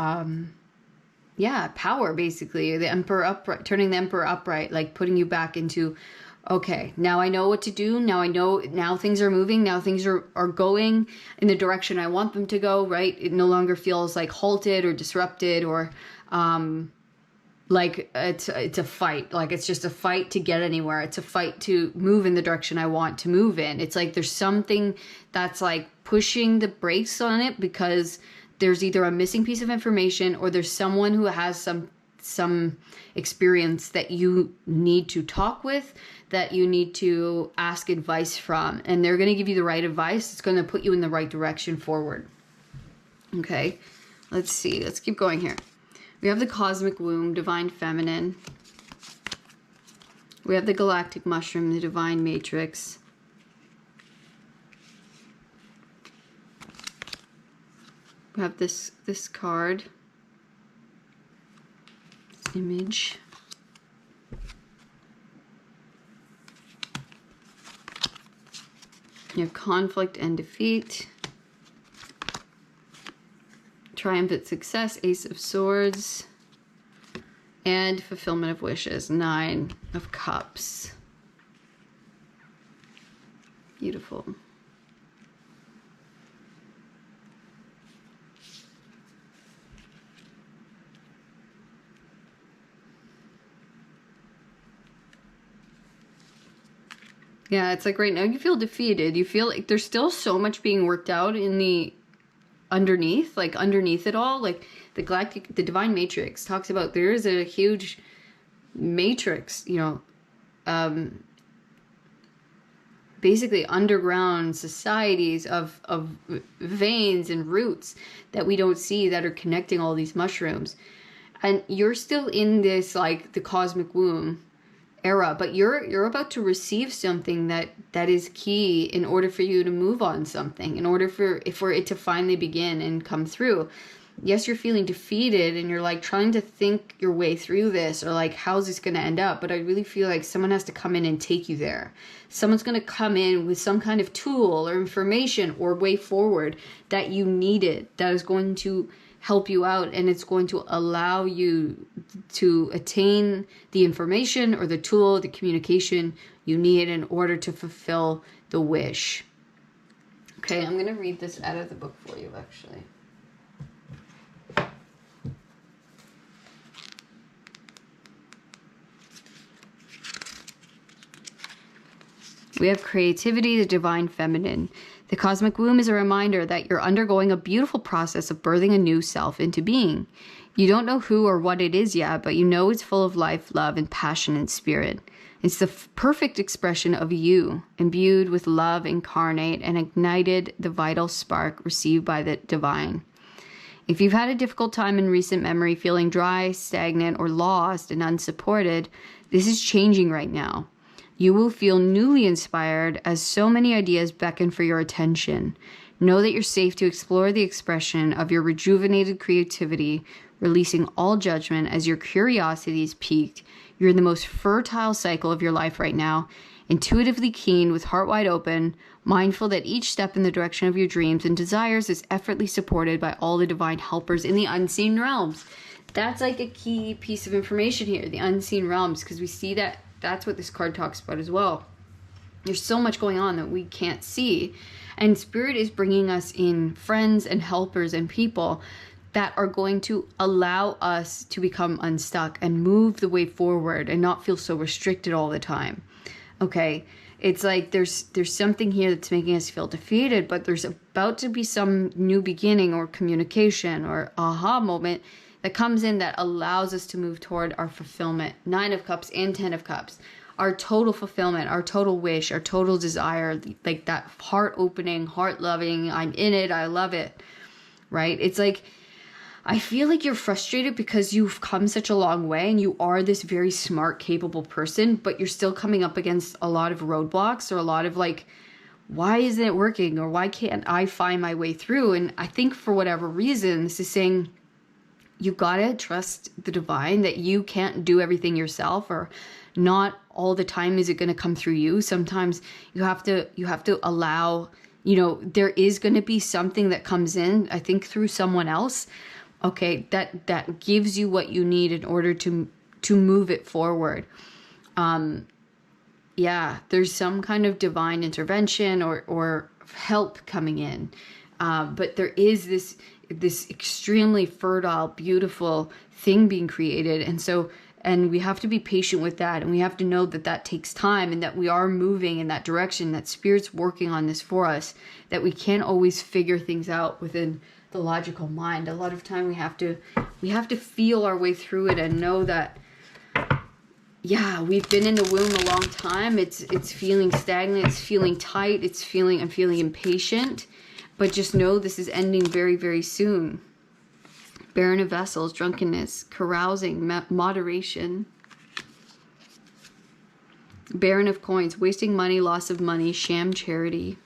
power, basically. The Emperor upright, turning the Emperor upright, like putting you back into, okay, now I know what to do. Now things are moving. Now things are going in the direction I want them to go, right? It no longer feels like halted or disrupted or like it's a fight. Like it's just a fight to get anywhere. It's a fight to move in the direction I want to move in. It's like there's something that's like pushing the brakes on it because there's either a missing piece of information or there's someone who has some experience that you need to talk with, that you need to ask advice from, and they're going to give you the right advice. It's going to put you in the right direction forward. Okay, let's see. Let's keep going here. We have the Cosmic Womb, Divine Feminine. We have the Galactic Mushroom, the Divine Matrix. We have this card, this image. You have conflict and defeat, triumphant success, Ace of Swords, and fulfillment of wishes, 9 of Cups. Beautiful. Yeah, it's like right now you feel defeated. You feel like there's still so much being worked out in the underneath, like underneath it all. Like the divine matrix talks about there is a huge matrix, you know, basically underground societies of veins and roots that we don't see that are connecting all these mushrooms. And you're still in this, like, the cosmic womb era, but you're about to receive something that is key in order for you to move on something, in order for it to finally begin and come through. Yes, you're feeling defeated and you're like trying to think your way through this, or like, how's this going to end up? But I really feel like someone has to come in and take you there. Someone's going to come in with some kind of tool or information or way forward that you needed, that is going to help you out, and it's going to allow you to attain the information or the tool, the communication you need in order to fulfill the wish. Okay, I'm going to read this out of the book for you, actually. We have creativity, the divine feminine. The cosmic womb is a reminder that you're undergoing a beautiful process of birthing a new self into being. You don't know who or what it is yet, but you know it's full of life, love, and passion and spirit. It's the perfect expression of you, imbued with love incarnate and ignited the vital spark received by the divine. If you've had a difficult time in recent memory, feeling dry, stagnant, or lost and unsupported, this is changing right now. You will feel newly inspired as so many ideas beckon for your attention. Know that you're safe to explore the expression of your rejuvenated creativity, releasing all judgment as your curiosity is piqued. You're in the most fertile cycle of your life right now, intuitively keen with heart wide open, mindful that each step in the direction of your dreams and desires is effortlessly supported by all the divine helpers in the unseen realms. That's like a key piece of information here, the unseen realms, because we see that that's what this card talks about as well. There's so much going on that we can't see. And Spirit is bringing us in friends and helpers and people that are going to allow us to become unstuck and move the way forward and not feel so restricted all the time. Okay, it's like there's something here that's making us feel defeated, but there's about to be some new beginning or communication or aha moment that comes in that allows us to move toward our fulfillment. 9 of Cups and 10 of Cups. Our total fulfillment, our total wish, our total desire, like that heart opening, heart loving, I'm in it, I love it, right? It's like, I feel like you're frustrated because you've come such a long way and you are this very smart, capable person, but you're still coming up against a lot of roadblocks or a lot of like, why isn't it working? Or why can't I find my way through? And I think for whatever reason, this is saying, you gotta trust the divine, that you can't do everything yourself, or not all the time is it gonna come through you. Sometimes you have to allow, you know, there is gonna be something that comes in, I think through someone else, okay, that gives you what you need in order to move it forward. Yeah, there's some kind of divine intervention or help coming in. But there is this extremely fertile, beautiful thing being created. And we have to be patient with that. And we have to know that that takes time and that we are moving in that direction, that Spirit's working on this for us, that we can't always figure things out within the logical mind. A lot of time we have to feel our way through it and know that, yeah, we've been in the womb a long time. It's feeling stagnant. It's feeling tight. I'm feeling impatient. But just know this is ending very, very soon. Baron of Vessels, drunkenness, carousing, moderation. Baron of Coins, wasting money, loss of money, sham charity.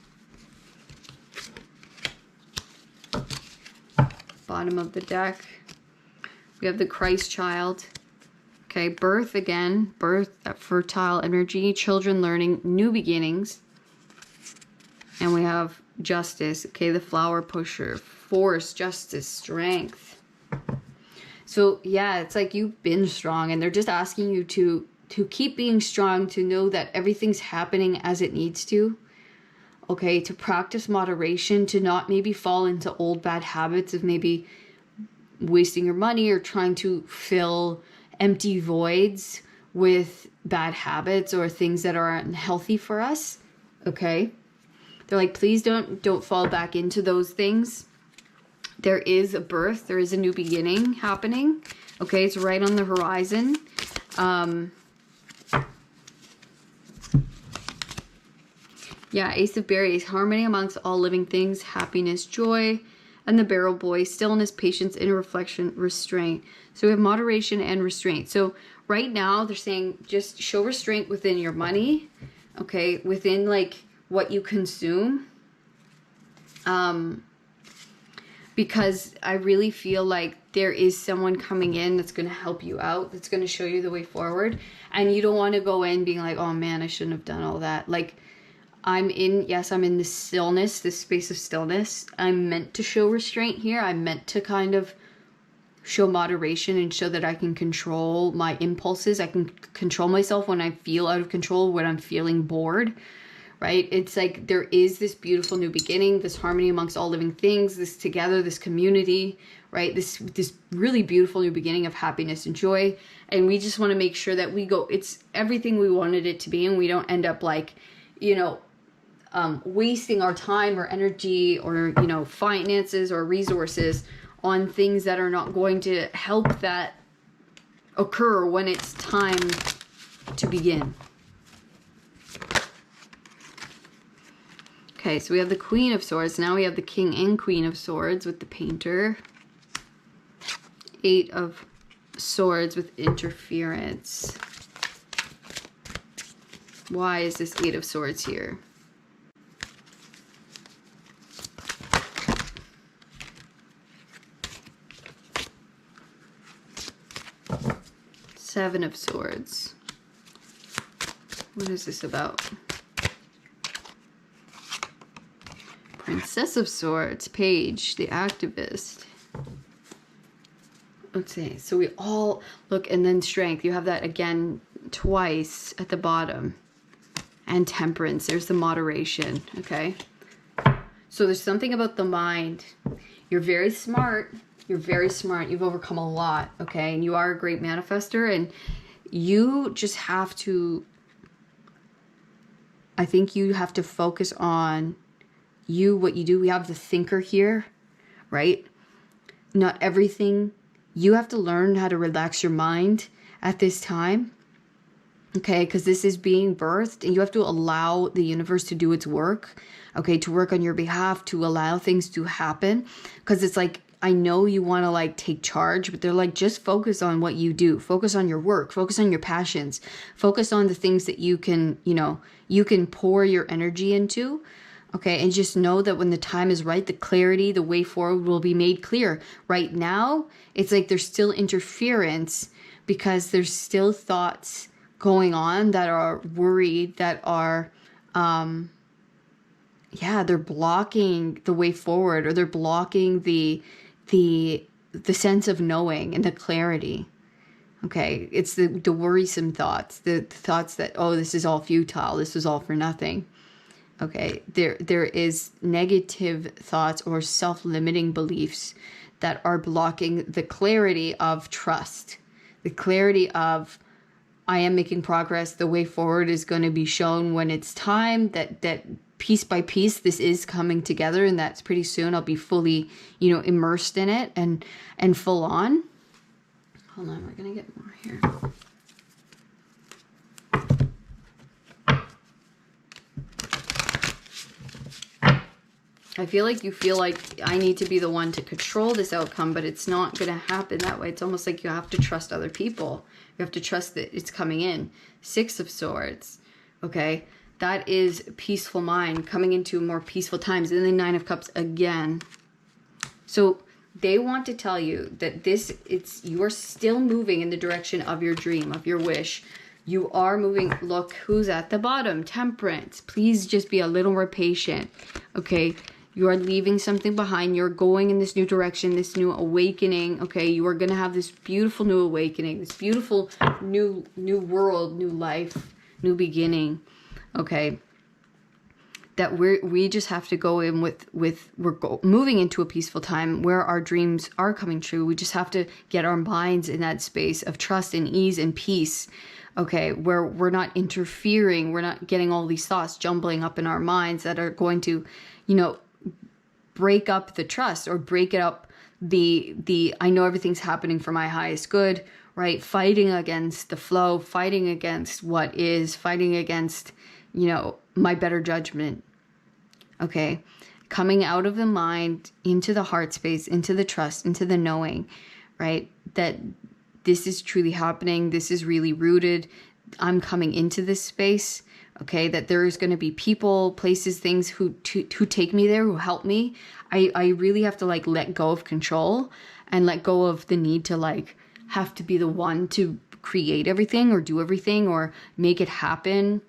bottom of the deck. We have the Christ child. Okay, birth again. Birth, that fertile energy. Children learning, new beginnings. And we have justice. Okay, the flower pusher. Force, justice, strength. So yeah, it's like you've been strong, and they're just asking you to keep being strong, to know that everything's happening as it needs to. Okay, to practice moderation, to not maybe fall into old bad habits of maybe wasting your money or trying to fill empty voids with bad habits or things that are unhealthy for us. Okay, they're like, please don't fall back into those things. There is a birth, there is a new beginning happening. Okay, it's right on the horizon. Yeah, Ace of Berries, harmony amongst all living things, happiness, joy, and the Barrel Boy, stillness, patience, inner reflection, restraint. So we have moderation and restraint. So right now they're saying just show restraint within your money, okay, within like what you consume. Because I really feel like there is someone coming in that's going to help you out, that's going to show you the way forward. And you don't want to go in being like, oh man, I shouldn't have done all that. Like, I'm in this stillness, this space of stillness. I'm meant to show restraint here. I'm meant to kind of show moderation and show that I can control my impulses. I can control myself when I feel out of control, when I'm feeling bored. Right? It's like there is this beautiful new beginning, this harmony amongst all living things, this together, this community, right? This really beautiful new beginning of happiness and joy. And we just want to make sure that we go, it's everything we wanted it to be, and we don't end up like, you know, wasting our time or energy or, you know, finances or resources on things that are not going to help that occur when it's time to begin. Okay, so we have the Queen of Swords. Now we have the King and Queen of Swords with the Painter. 8 of Swords with interference. Why is this 8 of Swords here? Seven of Swords. What is this about? Princess of Swords, Page, the activist. Let's see. So we all look, and then Strength. You have that again twice at the bottom. And Temperance. There's the moderation. Okay. So there's something about the mind. You're very smart. You're very smart. You've overcome a lot. Okay. And you are a great manifester. And you just have to, I think you have to focus on what you do. We have the thinker here, right? Not everything. You have to learn how to relax your mind at this time, okay? Because this is being birthed, and you have to allow the universe to do its work, okay? To work on your behalf, to allow things to happen. Because it's like, I know you want to like take charge, but they're like, just focus on what you do. Focus on your work. Focus on your passions. Focus on the things that you can, you know, you can pour your energy into. Okay, and just know that when the time is right, the clarity, the way forward will be made clear. Right now, it's like there's still interference because there's still thoughts going on that are worried, that are, they're blocking the way forward, or they're blocking the sense of knowing and the clarity. Okay, it's the worrisome thoughts, the thoughts that, oh, this is all futile, this is all for nothing. Okay, there is negative thoughts or self-limiting beliefs that are blocking the clarity of trust, the clarity of, I am making progress, the way forward is going to be shown when it's time, that piece by piece this is coming together, and that's pretty soon I'll be fully, you know, immersed in it and full on. Hold on, we're going to get more here. I feel like you feel like I need to be the one to control this outcome, but it's not going to happen that way. It's almost like you have to trust other people. You have to trust that it's coming in. 6 of Swords. Okay. That is peaceful mind, coming into more peaceful times. And then 9 of Cups again. So They want to tell you that you are still moving in the direction of your dream, of your wish. You are moving. Look who's at the bottom. Temperance. Please just be a little more patient. Okay. You are leaving something behind. You're going in this new direction, this new awakening. Okay. You are going to have this beautiful new awakening, this beautiful new world, new life, new beginning. Okay. That we just have to go in with moving into a peaceful time where our dreams are coming true. We just have to get our minds in that space of trust and ease and peace. Okay, where we're not interfering, we're not getting all these thoughts jumbling up in our minds that are going to, you know, break up the trust or break it up the I know everything's happening for my highest good, right? Fighting against the flow, fighting against what is, fighting against, you know, my better judgment. Okay, coming out of the mind into the heart space, into the trust, into the knowing, right? That this is truly happening. This is really rooted. I'm coming into this space. Okay, that there is going to be people, places, things who take me there, who help me. I really have to like let go of control and let go of the need to like have to be the one to create everything or do everything or make it happen.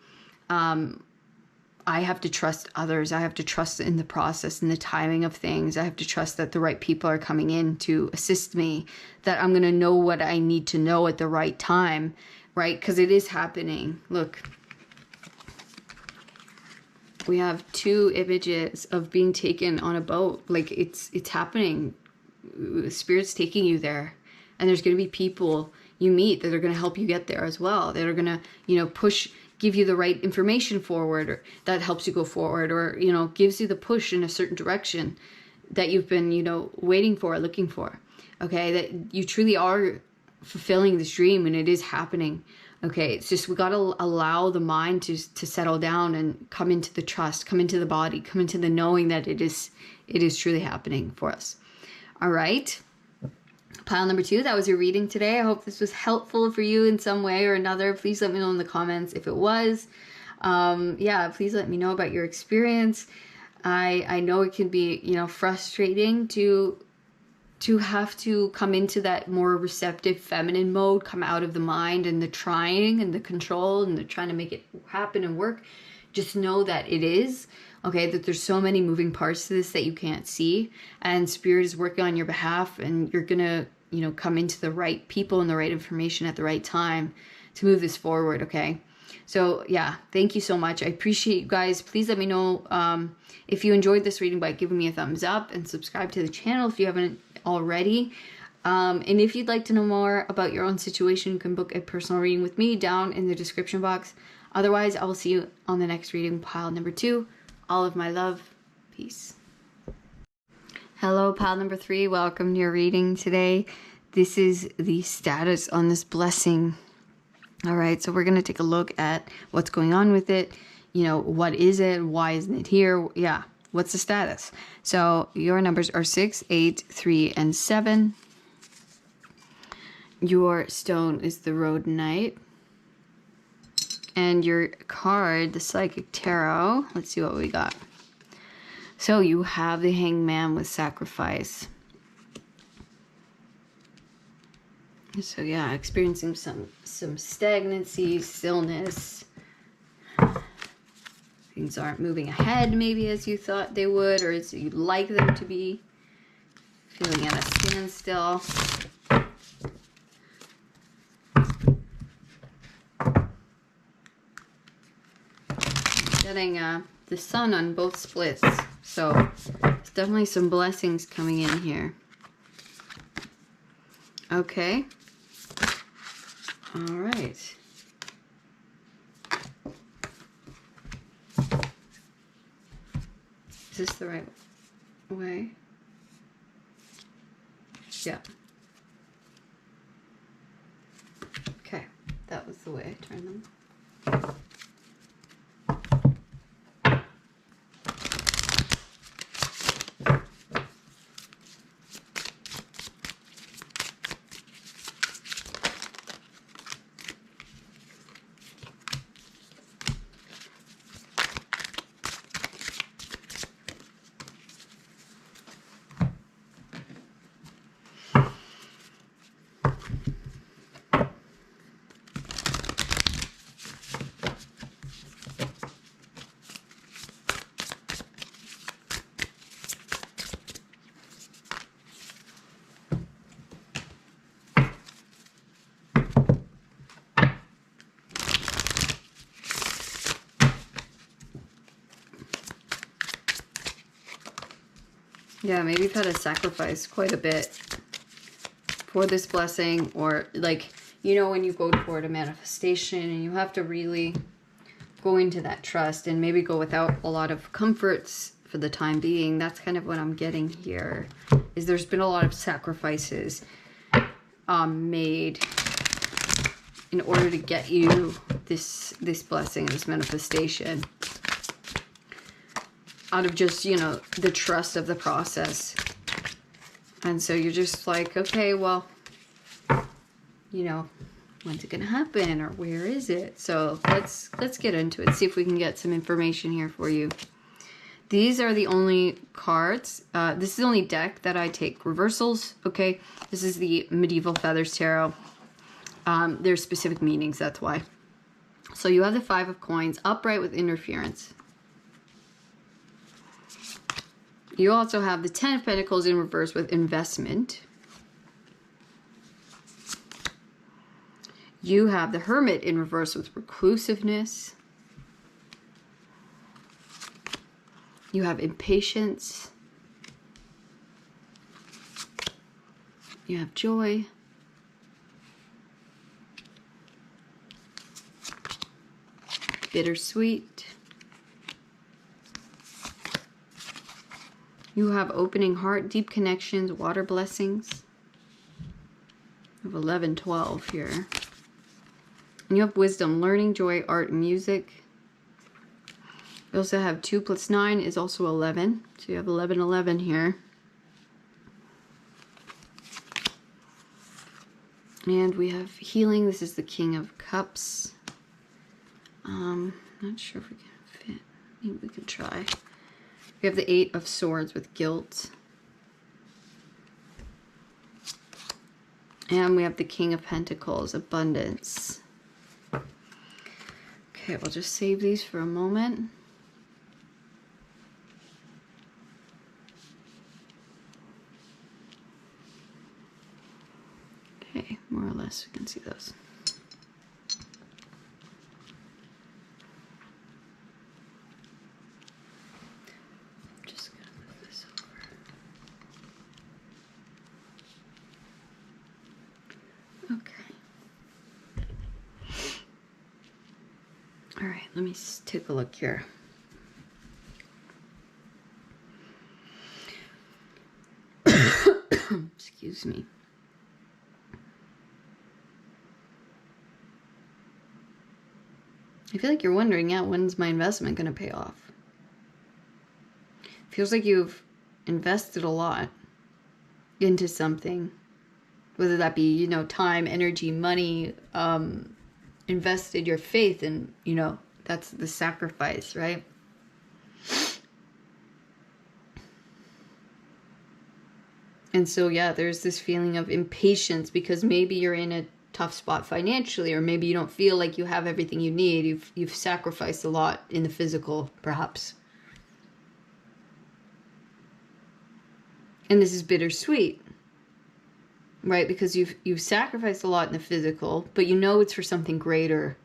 I have to trust others. I have to trust in the process and the timing of things. I have to trust that the right people are coming in to assist me, that I'm going to know what I need to know at the right time, right? Because it is happening. Look, we have 2 images of being taken on a boat. Like it's happening. Spirit's taking you there. And there's going to be people you meet that are going to help you get there as well. That are going to, you know, give you the right information forward, or that helps you go forward, or, you know, gives you the push in a certain direction that you've been, you know, waiting for, looking for. Okay, that you truly are fulfilling this dream and it is happening. Okay, it's just we got to allow the mind to settle down and come into the trust, come into the body, come into the knowing that it is truly happening for us. All right. Pile number 2, that was your reading today. I hope this was helpful for you in some way or another. Please let me know in the comments if it was. Yeah, please let me know about your experience. I know it can be, you know, frustrating to have to come into that more receptive feminine mode, come out of the mind and the trying and the control and the trying to make it happen and work. Just know that it is. Okay, that there's so many moving parts to this that you can't see, and Spirit is working on your behalf, and you're gonna, you know, come into the right people and the right information at the right time to move this forward. Okay, so yeah, thank you so much. I appreciate you guys. Please let me know if you enjoyed this reading by giving me a thumbs up and subscribe to the channel if you haven't already. And if you'd like to know more about your own situation, you can book a personal reading with me down in the description box. Otherwise, I will see you on the next reading, pile number 2. All of my love. Peace. Hello, pile number 3. Welcome to your reading today. This is the status on this blessing. All right, so we're going to take a look at what's going on with it. You know, what is it? Why isn't it here? Yeah, what's the status? So your numbers are 6, 8, 3, and 7. Your stone is the Rhodonite. And your card, the Psychic Tarot, let's see what we got. So you have the Hangman with Sacrifice. So yeah, experiencing some stagnancy, stillness. Things aren't moving ahead maybe as you thought they would, or as you'd like them to be. Feeling at a standstill. Getting the sun on both splits, so there's definitely some blessings coming in here. Okay, all right. Is this the right way? Yeah. Okay, that was the way I turned them. Yeah, maybe you've had to sacrifice quite a bit for this blessing, or like, you know, when you go toward a manifestation and you have to really go into that trust and maybe go without a lot of comforts for the time being. That's kind of what I'm getting here, is there's been a lot of sacrifices made in order to get you this blessing, this manifestation, out of just, you know, the trust of the process. And so you're just like, okay, well, you know, when's it gonna happen, or where is it? So let's get into it, see if we can get some information here for you. These are the only cards. This is the only deck that I take reversals, okay? This is the Medieval Feathers Tarot. There's specific meanings, that's why. So you have the 5 of Coins, upright with interference. You also have the 10 of Pentacles in reverse with investment. You have the Hermit in reverse with reclusiveness. You have impatience. You have joy. Bittersweet. You have opening heart, deep connections, water blessings. You have 11, 12 here. And you have wisdom, learning, joy, art, and music. You also have 2 plus 9 is also 11. So you have 11, 11 here. And we have healing. This is the King of Cups. Not sure if we can fit. Maybe we could try. We have the 8 of Swords with guilt. And we have the King of Pentacles, abundance. Okay, we'll just save these for a moment. Okay, more or less we can see those. Just gonna move this over. Okay. All right, let me take a look here. Excuse me. I feel like you're wondering, yeah, when's my investment going to pay off? Feels like you've invested a lot into something, whether that be, you know, time, energy, money, invested your faith, and, you know, that's the sacrifice, right? And so, yeah, there's this feeling of impatience because maybe you're in a tough spot financially, or maybe you don't feel like you have everything you need. You've sacrificed a lot in the physical, perhaps. And this is bittersweet, right? Because you've sacrificed a lot in the physical, but you know it's for something greater.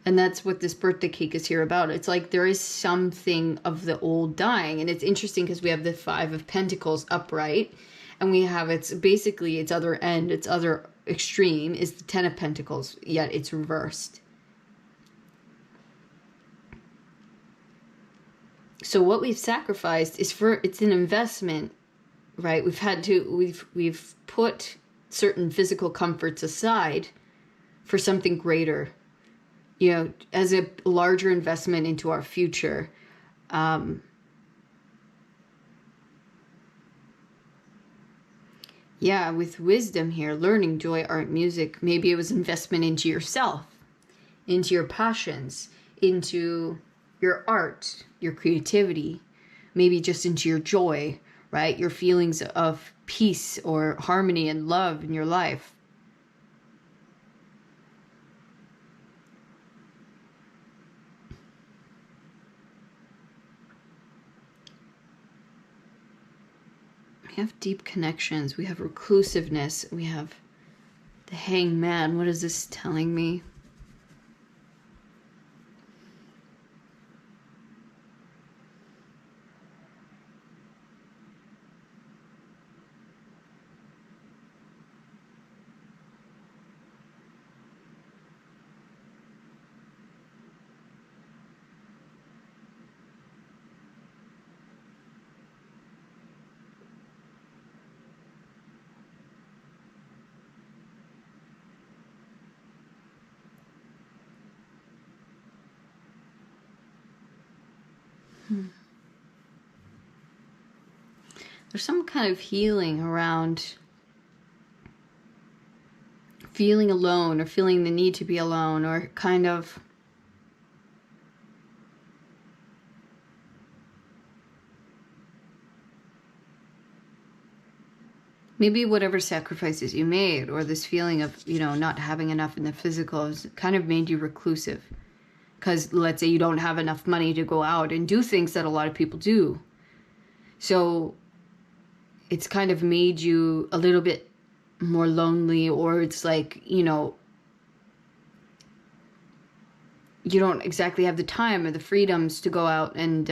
And that's what this birthday cake is here about. It's like there is something of the old dying. And it's interesting because we have the 5 of Pentacles upright, and we have its basically its other end, its other extreme is the 10 of Pentacles, yet it's reversed. So what we've sacrificed is it's an investment, right? We've put certain physical comforts aside for something greater, you know, as a larger investment into our future. Yeah, with wisdom here, learning, joy, art, music. Maybe it was investment into yourself, into your passions, into your art, your creativity, maybe just into your joy, right? Your feelings of peace or harmony and love in your life. We have deep connections. We have reclusiveness. We have the Hanged Man. What is this telling me? There's some kind of healing around feeling alone, or feeling the need to be alone, or kind of maybe whatever sacrifices you made, or this feeling of, you know, not having enough in the physical has kind of made you reclusive. Because let's say you don't have enough money to go out and do things that a lot of people do. So it's kind of made you a little bit more lonely, or it's like, you know, you don't exactly have the time or the freedoms to go out and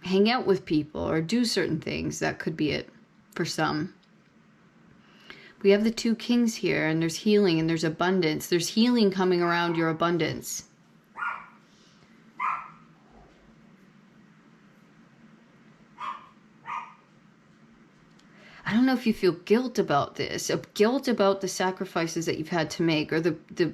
hang out with people or do certain things. That could be it for some. We have the two kings here, and there's healing and there's abundance. There's healing coming around your abundance. I don't know if you feel guilt about this, guilt about the sacrifices that you've had to make, or the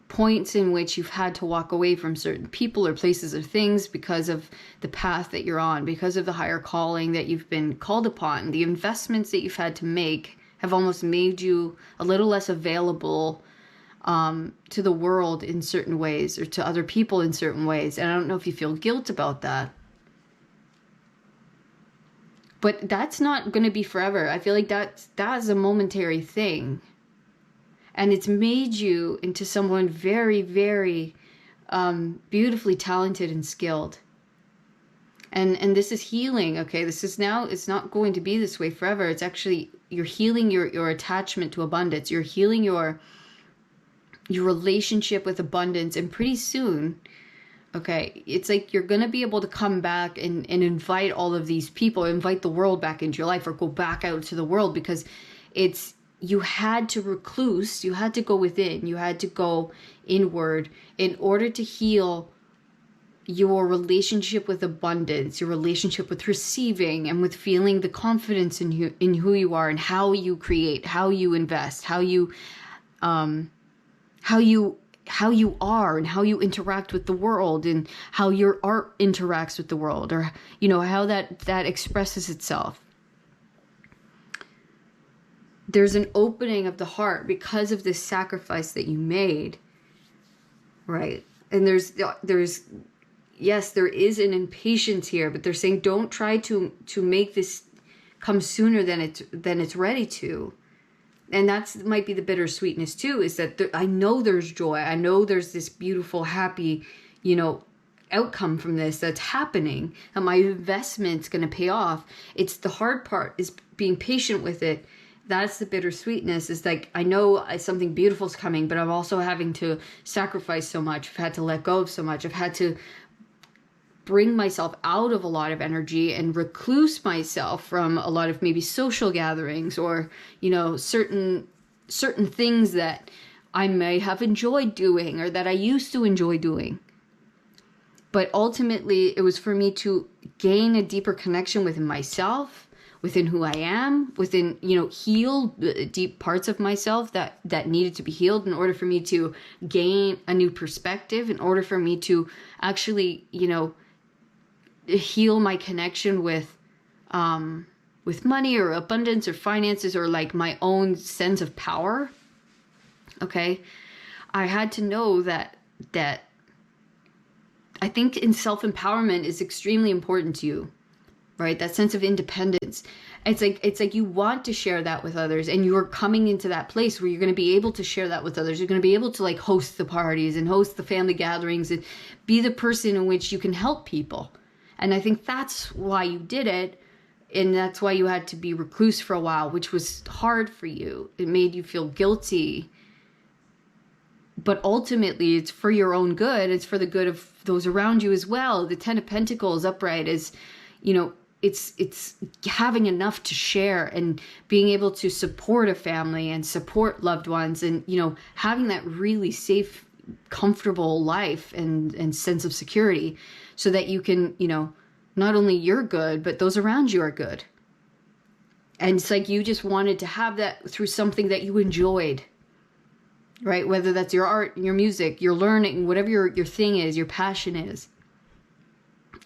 points in which you've had to walk away from certain people or places or things because of the path that you're on, because of the higher calling that you've been called upon. The investments that you've had to make have almost made you a little less available to the world in certain ways, or to other people in certain ways. And I don't know if you feel guilt about that. But that's not going to be forever. I feel like that's a momentary thing. And it's made you into someone very, very beautifully talented and skilled. And this is healing, okay? This is now, it's not going to be this way forever. It's actually, you're healing your attachment to abundance. You're healing your relationship with abundance. And pretty soon, okay, it's like you're going to be able to come back and invite all of these people, invite the world back into your life, or go back out to the world, because you had to recluse, you had to go within, you had to go inward in order to heal your relationship with abundance, your relationship with receiving, and with feeling the confidence in who you are, and how you create, how you invest, how you are, and how you interact with the world, and how your art interacts with the world, or, you know, how that expresses itself. There's an opening of the heart because of this sacrifice that you made, right? And there's yes, there is an impatience here, but they're saying don't try to make this come sooner than it's ready to. And that's might be the bittersweetness too, is that I know there's joy. I know there's this beautiful, happy, you know, outcome from this that's happening, and my investment's going to pay off. It's the hard part, is being patient with it. That's the bittersweetness, is like, I know something beautiful is coming, but I'm also having to sacrifice so much. I've had to let go of so much. I've had to bring myself out of a lot of energy and recluse myself from a lot of maybe social gatherings, or, you know, certain things that I may have enjoyed doing, or that I used to enjoy doing. But ultimately, it was for me to gain a deeper connection within myself, within who I am, within, you know, heal deep parts of myself that needed to be healed, in order for me to gain a new perspective, in order for me to actually, you know, heal my connection with money, or abundance, or finances, or like my own sense of power. Okay, I had to know that I think in self-empowerment is extremely important to you, right? That sense of independence. It's like you want to share that with others, and you're coming into that place where you're going to be able to share that with others. You're going to be able to like host the parties and host the family gatherings and be the person in which you can help people. And I think that's why you did it. And that's why you had to be recluse for a while, which was hard for you. It made you feel guilty. But ultimately, it's for your own good. It's for the good of those around you as well. The Ten of Pentacles upright is, you know, it's having enough to share, and being able to support a family and support loved ones, and, you know, having that really safe, comfortable life and sense of security, so that you can, you know, not only you're good, but those around you are good. And it's like you just wanted to have that through something that you enjoyed. right? Whether that's your art, your music, your learning, whatever your thing is, your passion is.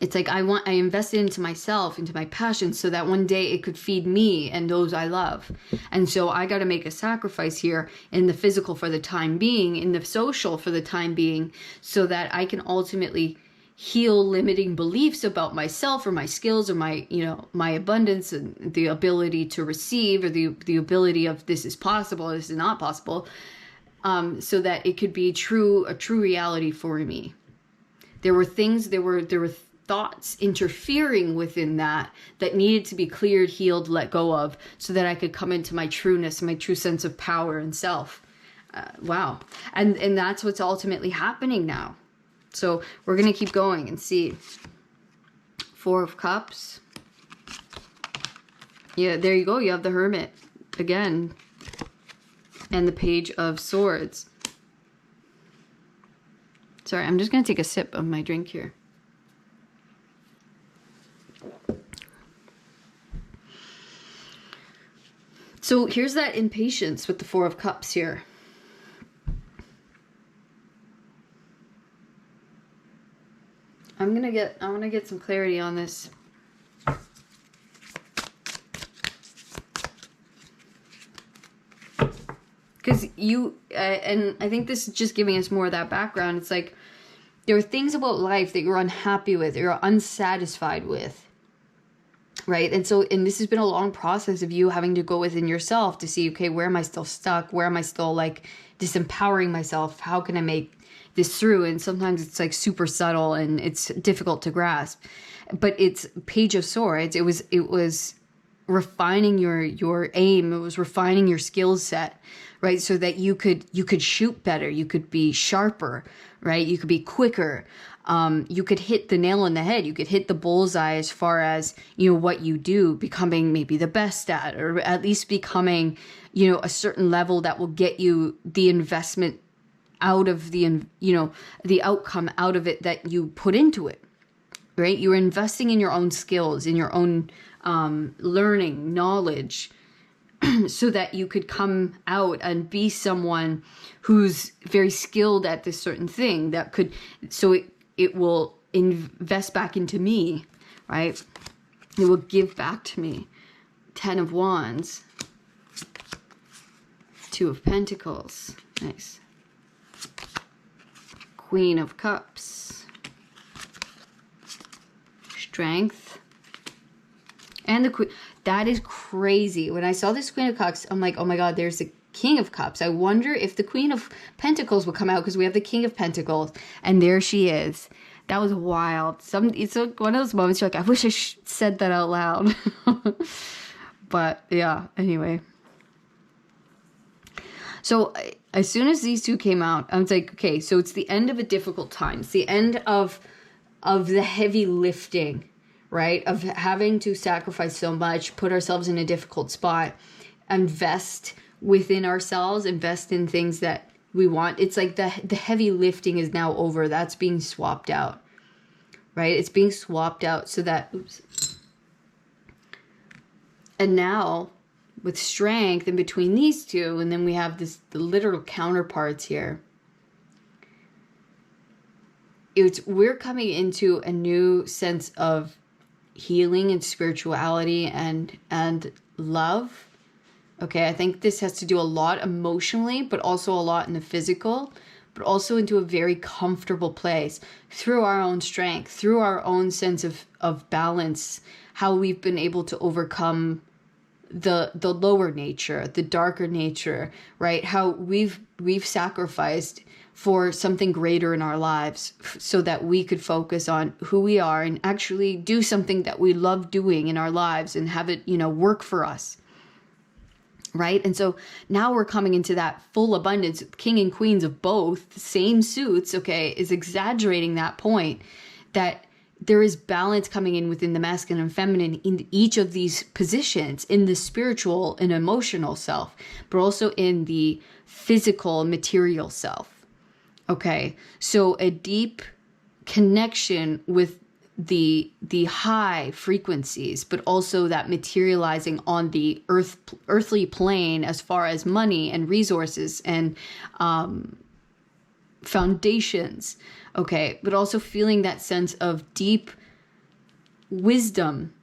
It's like I invested into myself, into my passion, so that one day it could feed me and those I love. And so I got to make a sacrifice here in the physical for the time being, in the social for the time being, so that I can ultimately heal limiting beliefs about myself or my skills or my, my abundance and the ability to receive, or the ability of this is possible, this is not possible, so that it could be a true reality for me. There were thoughts interfering within that needed to be cleared, healed, let go of, so that I could come into my trueness, my true sense of power and self. Wow. And that's what's ultimately happening now. So we're going to keep going and see. Four of Cups. Yeah, there you go. You have the Hermit again. And the Page of Swords. Sorry, I'm just going to take a sip of my drink here. So here's that impatience with the Four of Cups here. I want to get some clarity on this. Because and I think this is just giving us more of that background. It's like, there are things about life that you're unhappy with, you're unsatisfied with. Right? And this has been a long process of you having to go within yourself to see, okay, where am I still stuck? Where am I still like disempowering myself? How can I make this through? And sometimes it's like super subtle and it's difficult to grasp. But it's Page of Swords. It was refining your aim. It was refining your skill set, right? So that you could shoot better. You could be sharper, right? You could be quicker. You could hit the nail on the head. You could hit the bullseye as far as, what you do, becoming maybe the best at, or at least becoming, a certain level that will get you the investment out of the outcome out of it that you put into it, right? You're investing in your own skills, in your own learning, knowledge, so that you could come out and be someone who's very skilled at this certain thing so it will invest back into me, right? It will give back to me. 10 of Wands. 2 of Pentacles. Nice. Queen of Cups. Strength. And the Queen. That is crazy. When I saw this Queen of Cups, I'm like, oh my God, there's the King of Cups. I wonder if the Queen of Pentacles will come out, because we have the King of Pentacles, and there she is. That was wild. It's like one of those moments you're like, I wish I said that out loud. But yeah, anyway. So as soon as these two came out, I was like, okay, so it's the end of a difficult time. It's the end of the heavy lifting, right? Of having to sacrifice so much, put ourselves in a difficult spot, invest within ourselves, invest in things that we want. It's like the heavy lifting is now over. That's being swapped out, right? It's being swapped out so that, and now with strength in between these two, and then we have the literal counterparts here. We're coming into a new sense of healing and spirituality and love. Okay, I think this has to do a lot emotionally, but also a lot in the physical, but also into a very comfortable place through our own strength, through our own sense of balance, how we've been able to overcome the lower nature, the darker nature, right? How we've sacrificed for something greater in our lives so that we could focus on who we are and actually do something that we love doing in our lives and have it, work for us. Right? And so now we're coming into that full abundance. King and queens of both, same suits, okay, is exaggerating that point that there is balance coming in within the masculine and feminine in each of these positions, in the spiritual and emotional self, but also in the physical material self. Okay, so a deep connection with the high frequencies, but also that materializing on the earthly plane as far as money and resources and foundations, okay, but also feeling that sense of deep wisdom,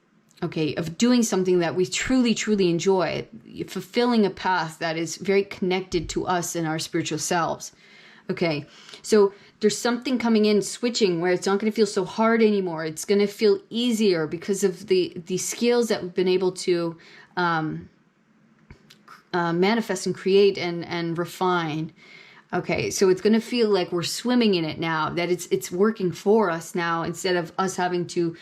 okay, of doing something that we truly, truly enjoy, fulfilling a path that is very connected to us and our spiritual selves. Okay, so there's something coming in, switching, where it's not going to feel so hard anymore. It's going to feel easier because of the skills that we've been able to manifest and create and refine. Okay, so it's going to feel like we're swimming in it now, that it's working for us now, instead of us having to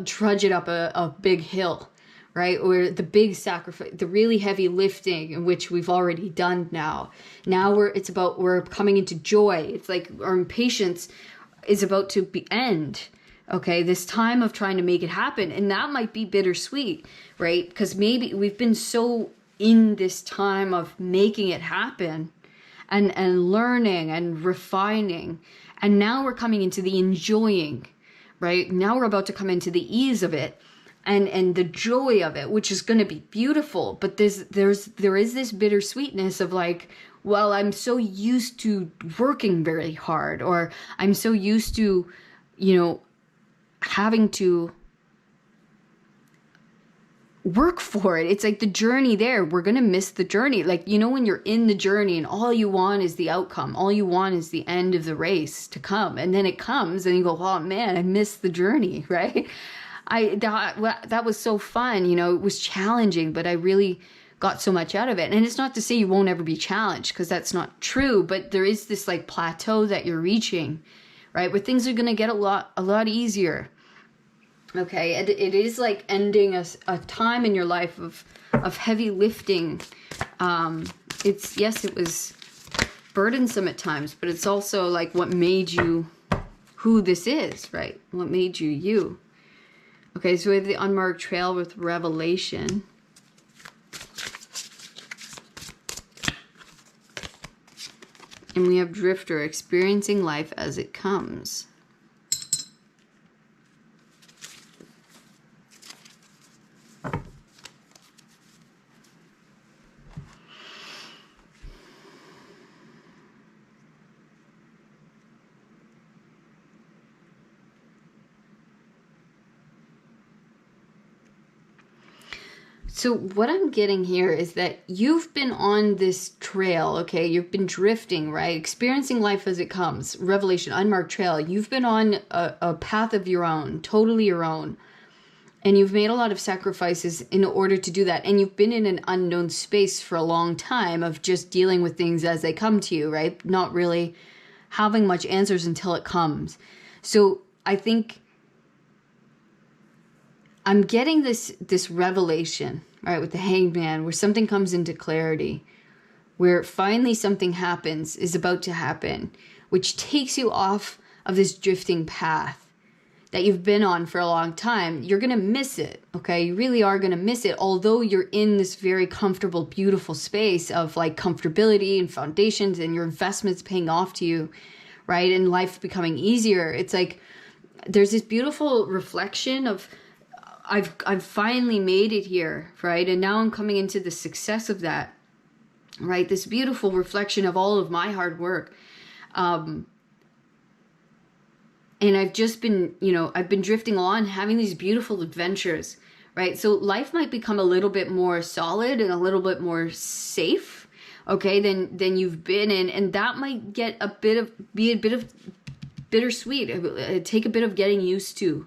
trudge it up a big hill, right? Or the big sacrifice, the really heavy lifting, in which we've already done now. Now we're coming into joy. It's like our impatience is about to end. Okay, this time of trying to make it happen. And that might be bittersweet, right? Because maybe we've been so in this time of making it happen and learning and refining. And now we're coming into the enjoying, right? Now we're about to come into the ease of it and the joy of it, which is going to be beautiful. But there is this bittersweetness of like, well, I'm so used to working very hard, or I'm so used to, having to work for it. It's like the journey there. We're going to miss the journey. Like, when you're in the journey and all you want is the outcome, all you want is the end of the race to come. And then it comes and you go, oh man, I missed the journey, right? That was so fun. It was challenging, but I really got so much out of it. And it's not to say you won't ever be challenged, because that's not true, but there is this like plateau that you're reaching, right? Where things are going to get a lot easier. Okay, and it is like ending a time in your life of heavy lifting. It was burdensome at times, but it's also like what made you who this is, right? What made you you. Okay, so we have the unmarked trail with revelation. And we have drifter, experiencing life as it comes. So what I'm getting here is that you've been on this trail, okay? You've been drifting, right? Experiencing life as it comes. Revelation, unmarked trail. You've been on a path of your own, totally your own. And you've made a lot of sacrifices in order to do that. And you've been in an unknown space for a long time of just dealing with things as they come to you, right? Not really having much answers until it comes. So I think I'm getting this revelation, right, with the Hanged Man, where something comes into clarity, where finally something happens, is about to happen, which takes you off of this drifting path that you've been on for a long time. You're going to miss it, okay? You really are going to miss it, although you're in this very comfortable, beautiful space of like comfortability and foundations and your investments paying off to you, right? And life becoming easier. It's like there's this beautiful reflection of I've finally made it here, right? And now I'm coming into the success of that, right? This beautiful reflection of all of my hard work. And I've just been, I've been drifting on, having these beautiful adventures, right? So life might become a little bit more solid and a little bit more safe, okay, than you've been in. And that might be a bit of bittersweet, take a bit of getting used to,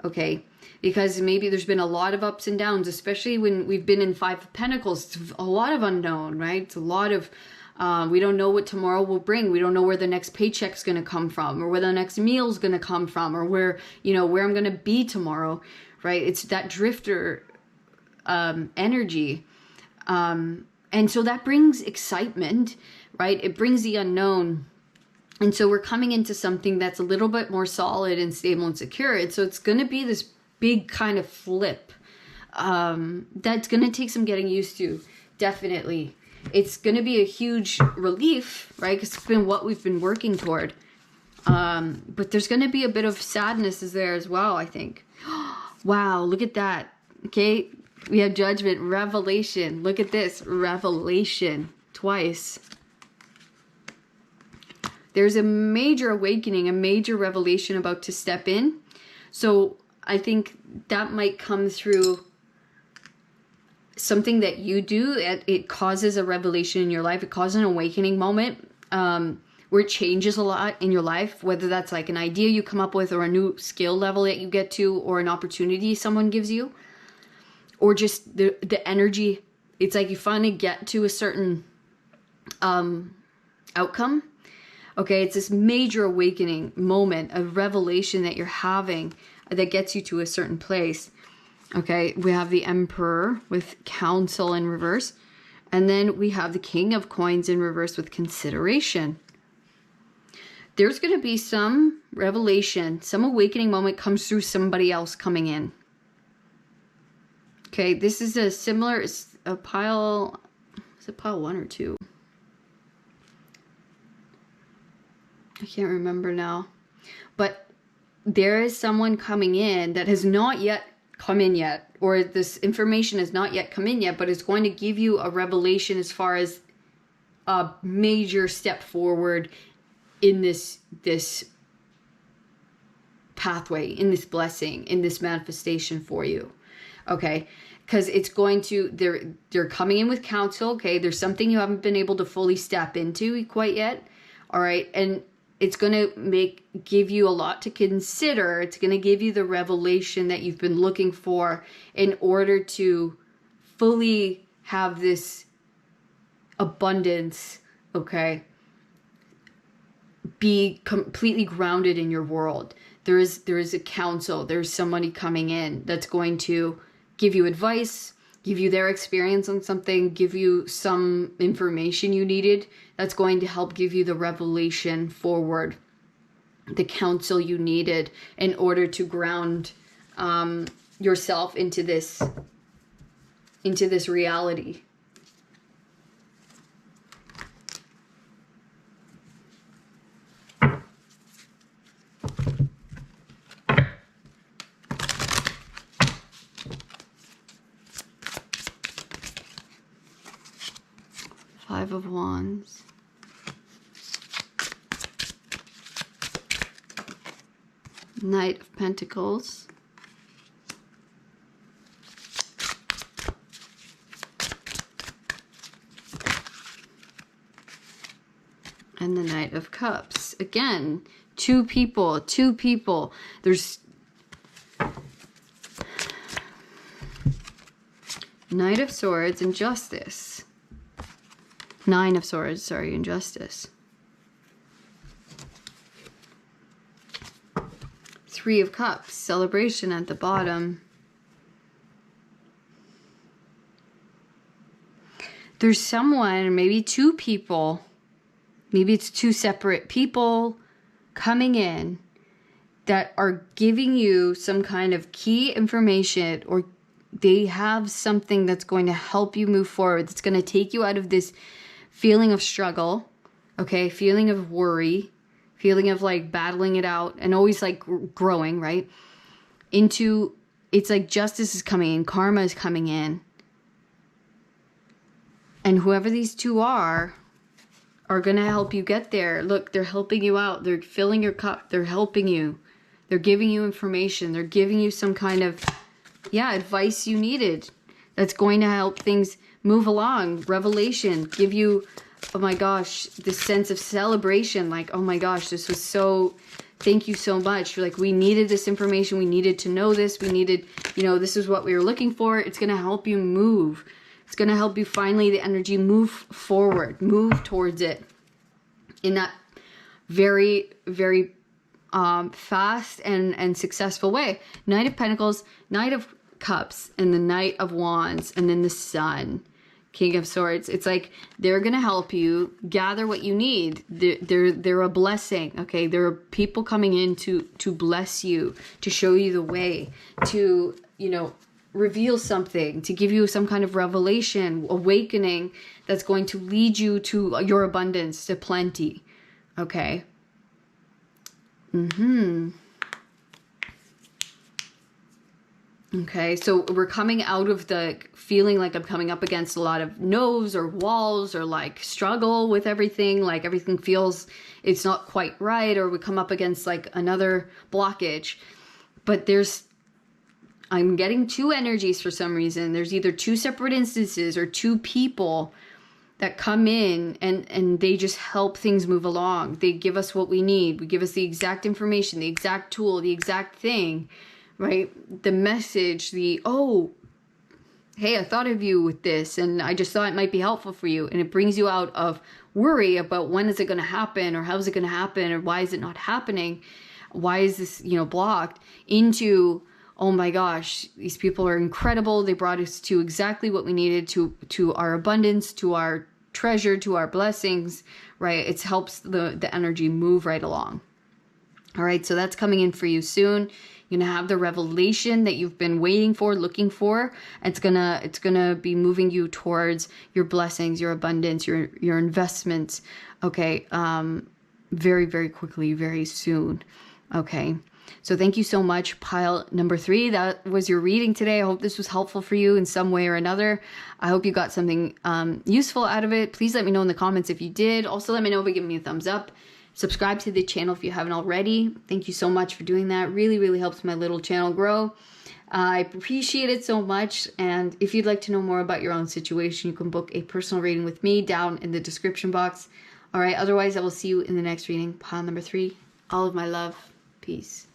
okay? Because maybe there's been a lot of ups and downs, especially when we've been in Five of Pentacles. It's a lot of unknown, right? It's a lot of, we don't know what tomorrow will bring. We don't know where the next paycheck's going to come from, or where the next meal's going to come from, or where I'm going to be tomorrow, right? It's that drifter energy. And so that brings excitement, right? It brings the unknown. And so we're coming into something that's a little bit more solid and stable and secure. And so it's going to be this big kind of flip that's going to take some getting used to, definitely. It's going to be a huge relief, right? Because it's been what we've been working toward. But there's going to be a bit of sadness is there as well, I think. Wow, look at that. Okay, we have judgment, revelation. Look at this, revelation, twice. There's a major awakening, a major revelation about to step in. So I think that might come through something that you do. It causes a revelation in your life. It causes an awakening moment where it changes a lot in your life, whether that's like an idea you come up with or a new skill level that you get to or an opportunity someone gives you, or just the energy. It's like you finally get to a certain outcome. Okay, it's this major awakening moment, a revelation that you're having that gets you to a certain place. Okay, we have the Emperor with Counsel in reverse. And then we have the King of Coins in reverse with Consideration. There's going to be some revelation, some awakening moment comes through somebody else coming in. Okay, this is a similar, is it pile 1 or 2? I can't remember now. But there is someone coming in that has not yet come in yet, or this information has not yet come in yet, but it's going to give you a revelation as far as a major step forward in this pathway, in this blessing, in this manifestation for you. Okay, because it's going to, they're coming in with counsel. Okay, there's something you haven't been able to fully step into quite yet. All right, and it's going to give you a lot to consider. It's going to give you the revelation that you've been looking for in order to fully have this abundance, okay, be completely grounded in your world. There is a counsel. There's somebody coming in that's going to give you advice, give you their experience on something, give you some information you needed. That's going to help give you the revelation forward, the counsel you needed in order to ground yourself into this reality. Five of Wands. Knight of Pentacles. And the Knight of Cups. Again, two people. There's Knight of Swords and Justice. Nine of Swords, sorry, and Justice. Three of Cups, Celebration at the bottom. There's someone, maybe two people, maybe it's two separate people coming in that are giving you some kind of key information, or they have something that's going to help you move forward. That's going to take you out of this feeling of struggle, okay, feeling of worry, feeling of like battling it out and always like growing, right? Into, it's like justice is coming in, karma is coming in. And whoever these two are going to help you get there. Look, they're helping you out. They're filling your cup. They're helping you. They're giving you information. They're giving you some kind of, advice you needed. That's going to help things move along. Revelation, give you, oh my gosh, this sense of celebration. Like, oh my gosh, this was so, thank you so much. Like, we needed this information. We needed to know this. We needed, this is what we were looking for. It's going to help you move. It's going to help you finally, the energy, move forward, move towards it in that very, very fast and successful way. Knight of Pentacles, Knight of Cups, and the Knight of Wands, and then the Sun. King of Swords. It's like they're going to help you gather what you need. They're a blessing, okay? There are people coming in to bless you, to show you the way, to, reveal something, to give you some kind of revelation, awakening that's going to lead you to your abundance, to plenty, okay? Okay, so we're coming out of the feeling like I'm coming up against a lot of no's or walls, or like struggle with everything, like everything feels it's not quite right, or we come up against like another blockage. But I'm getting two energies for some reason. There's either two separate instances or two people that come in and they just help things move along. They give us what we need. We give us the exact information, the exact tool, the exact thing, right? The message, oh, hey, I thought of you with this and I just thought it might be helpful for you. And it brings you out of worry about when is it going to happen, or how is it going to happen, or why is it not happening? Why is this, blocked, into, oh my gosh, these people are incredible. They brought us to exactly what we needed, to our abundance, to our treasure, to our blessings, right? It helps the energy move right along. All right, so that's coming in for you soon. You're gonna have the revelation that you've been waiting for, looking for. It's gonna be moving you towards your blessings, your abundance, your investments. Okay, very, very quickly, very soon. Okay, so thank you so much, pile number 3. That was your reading today. I hope this was helpful for you in some way or another. I hope you got something useful out of it. Please let me know in the comments if you did. Also, let me know by giving me a thumbs up. Subscribe to the channel if you haven't already. Thank you so much for doing that. Really, really helps my little channel grow. I appreciate it so much. And if you'd like to know more about your own situation, you can book a personal reading with me down in the description box. All right, otherwise I will see you in the next reading. Pile number 3. All of my love. Peace.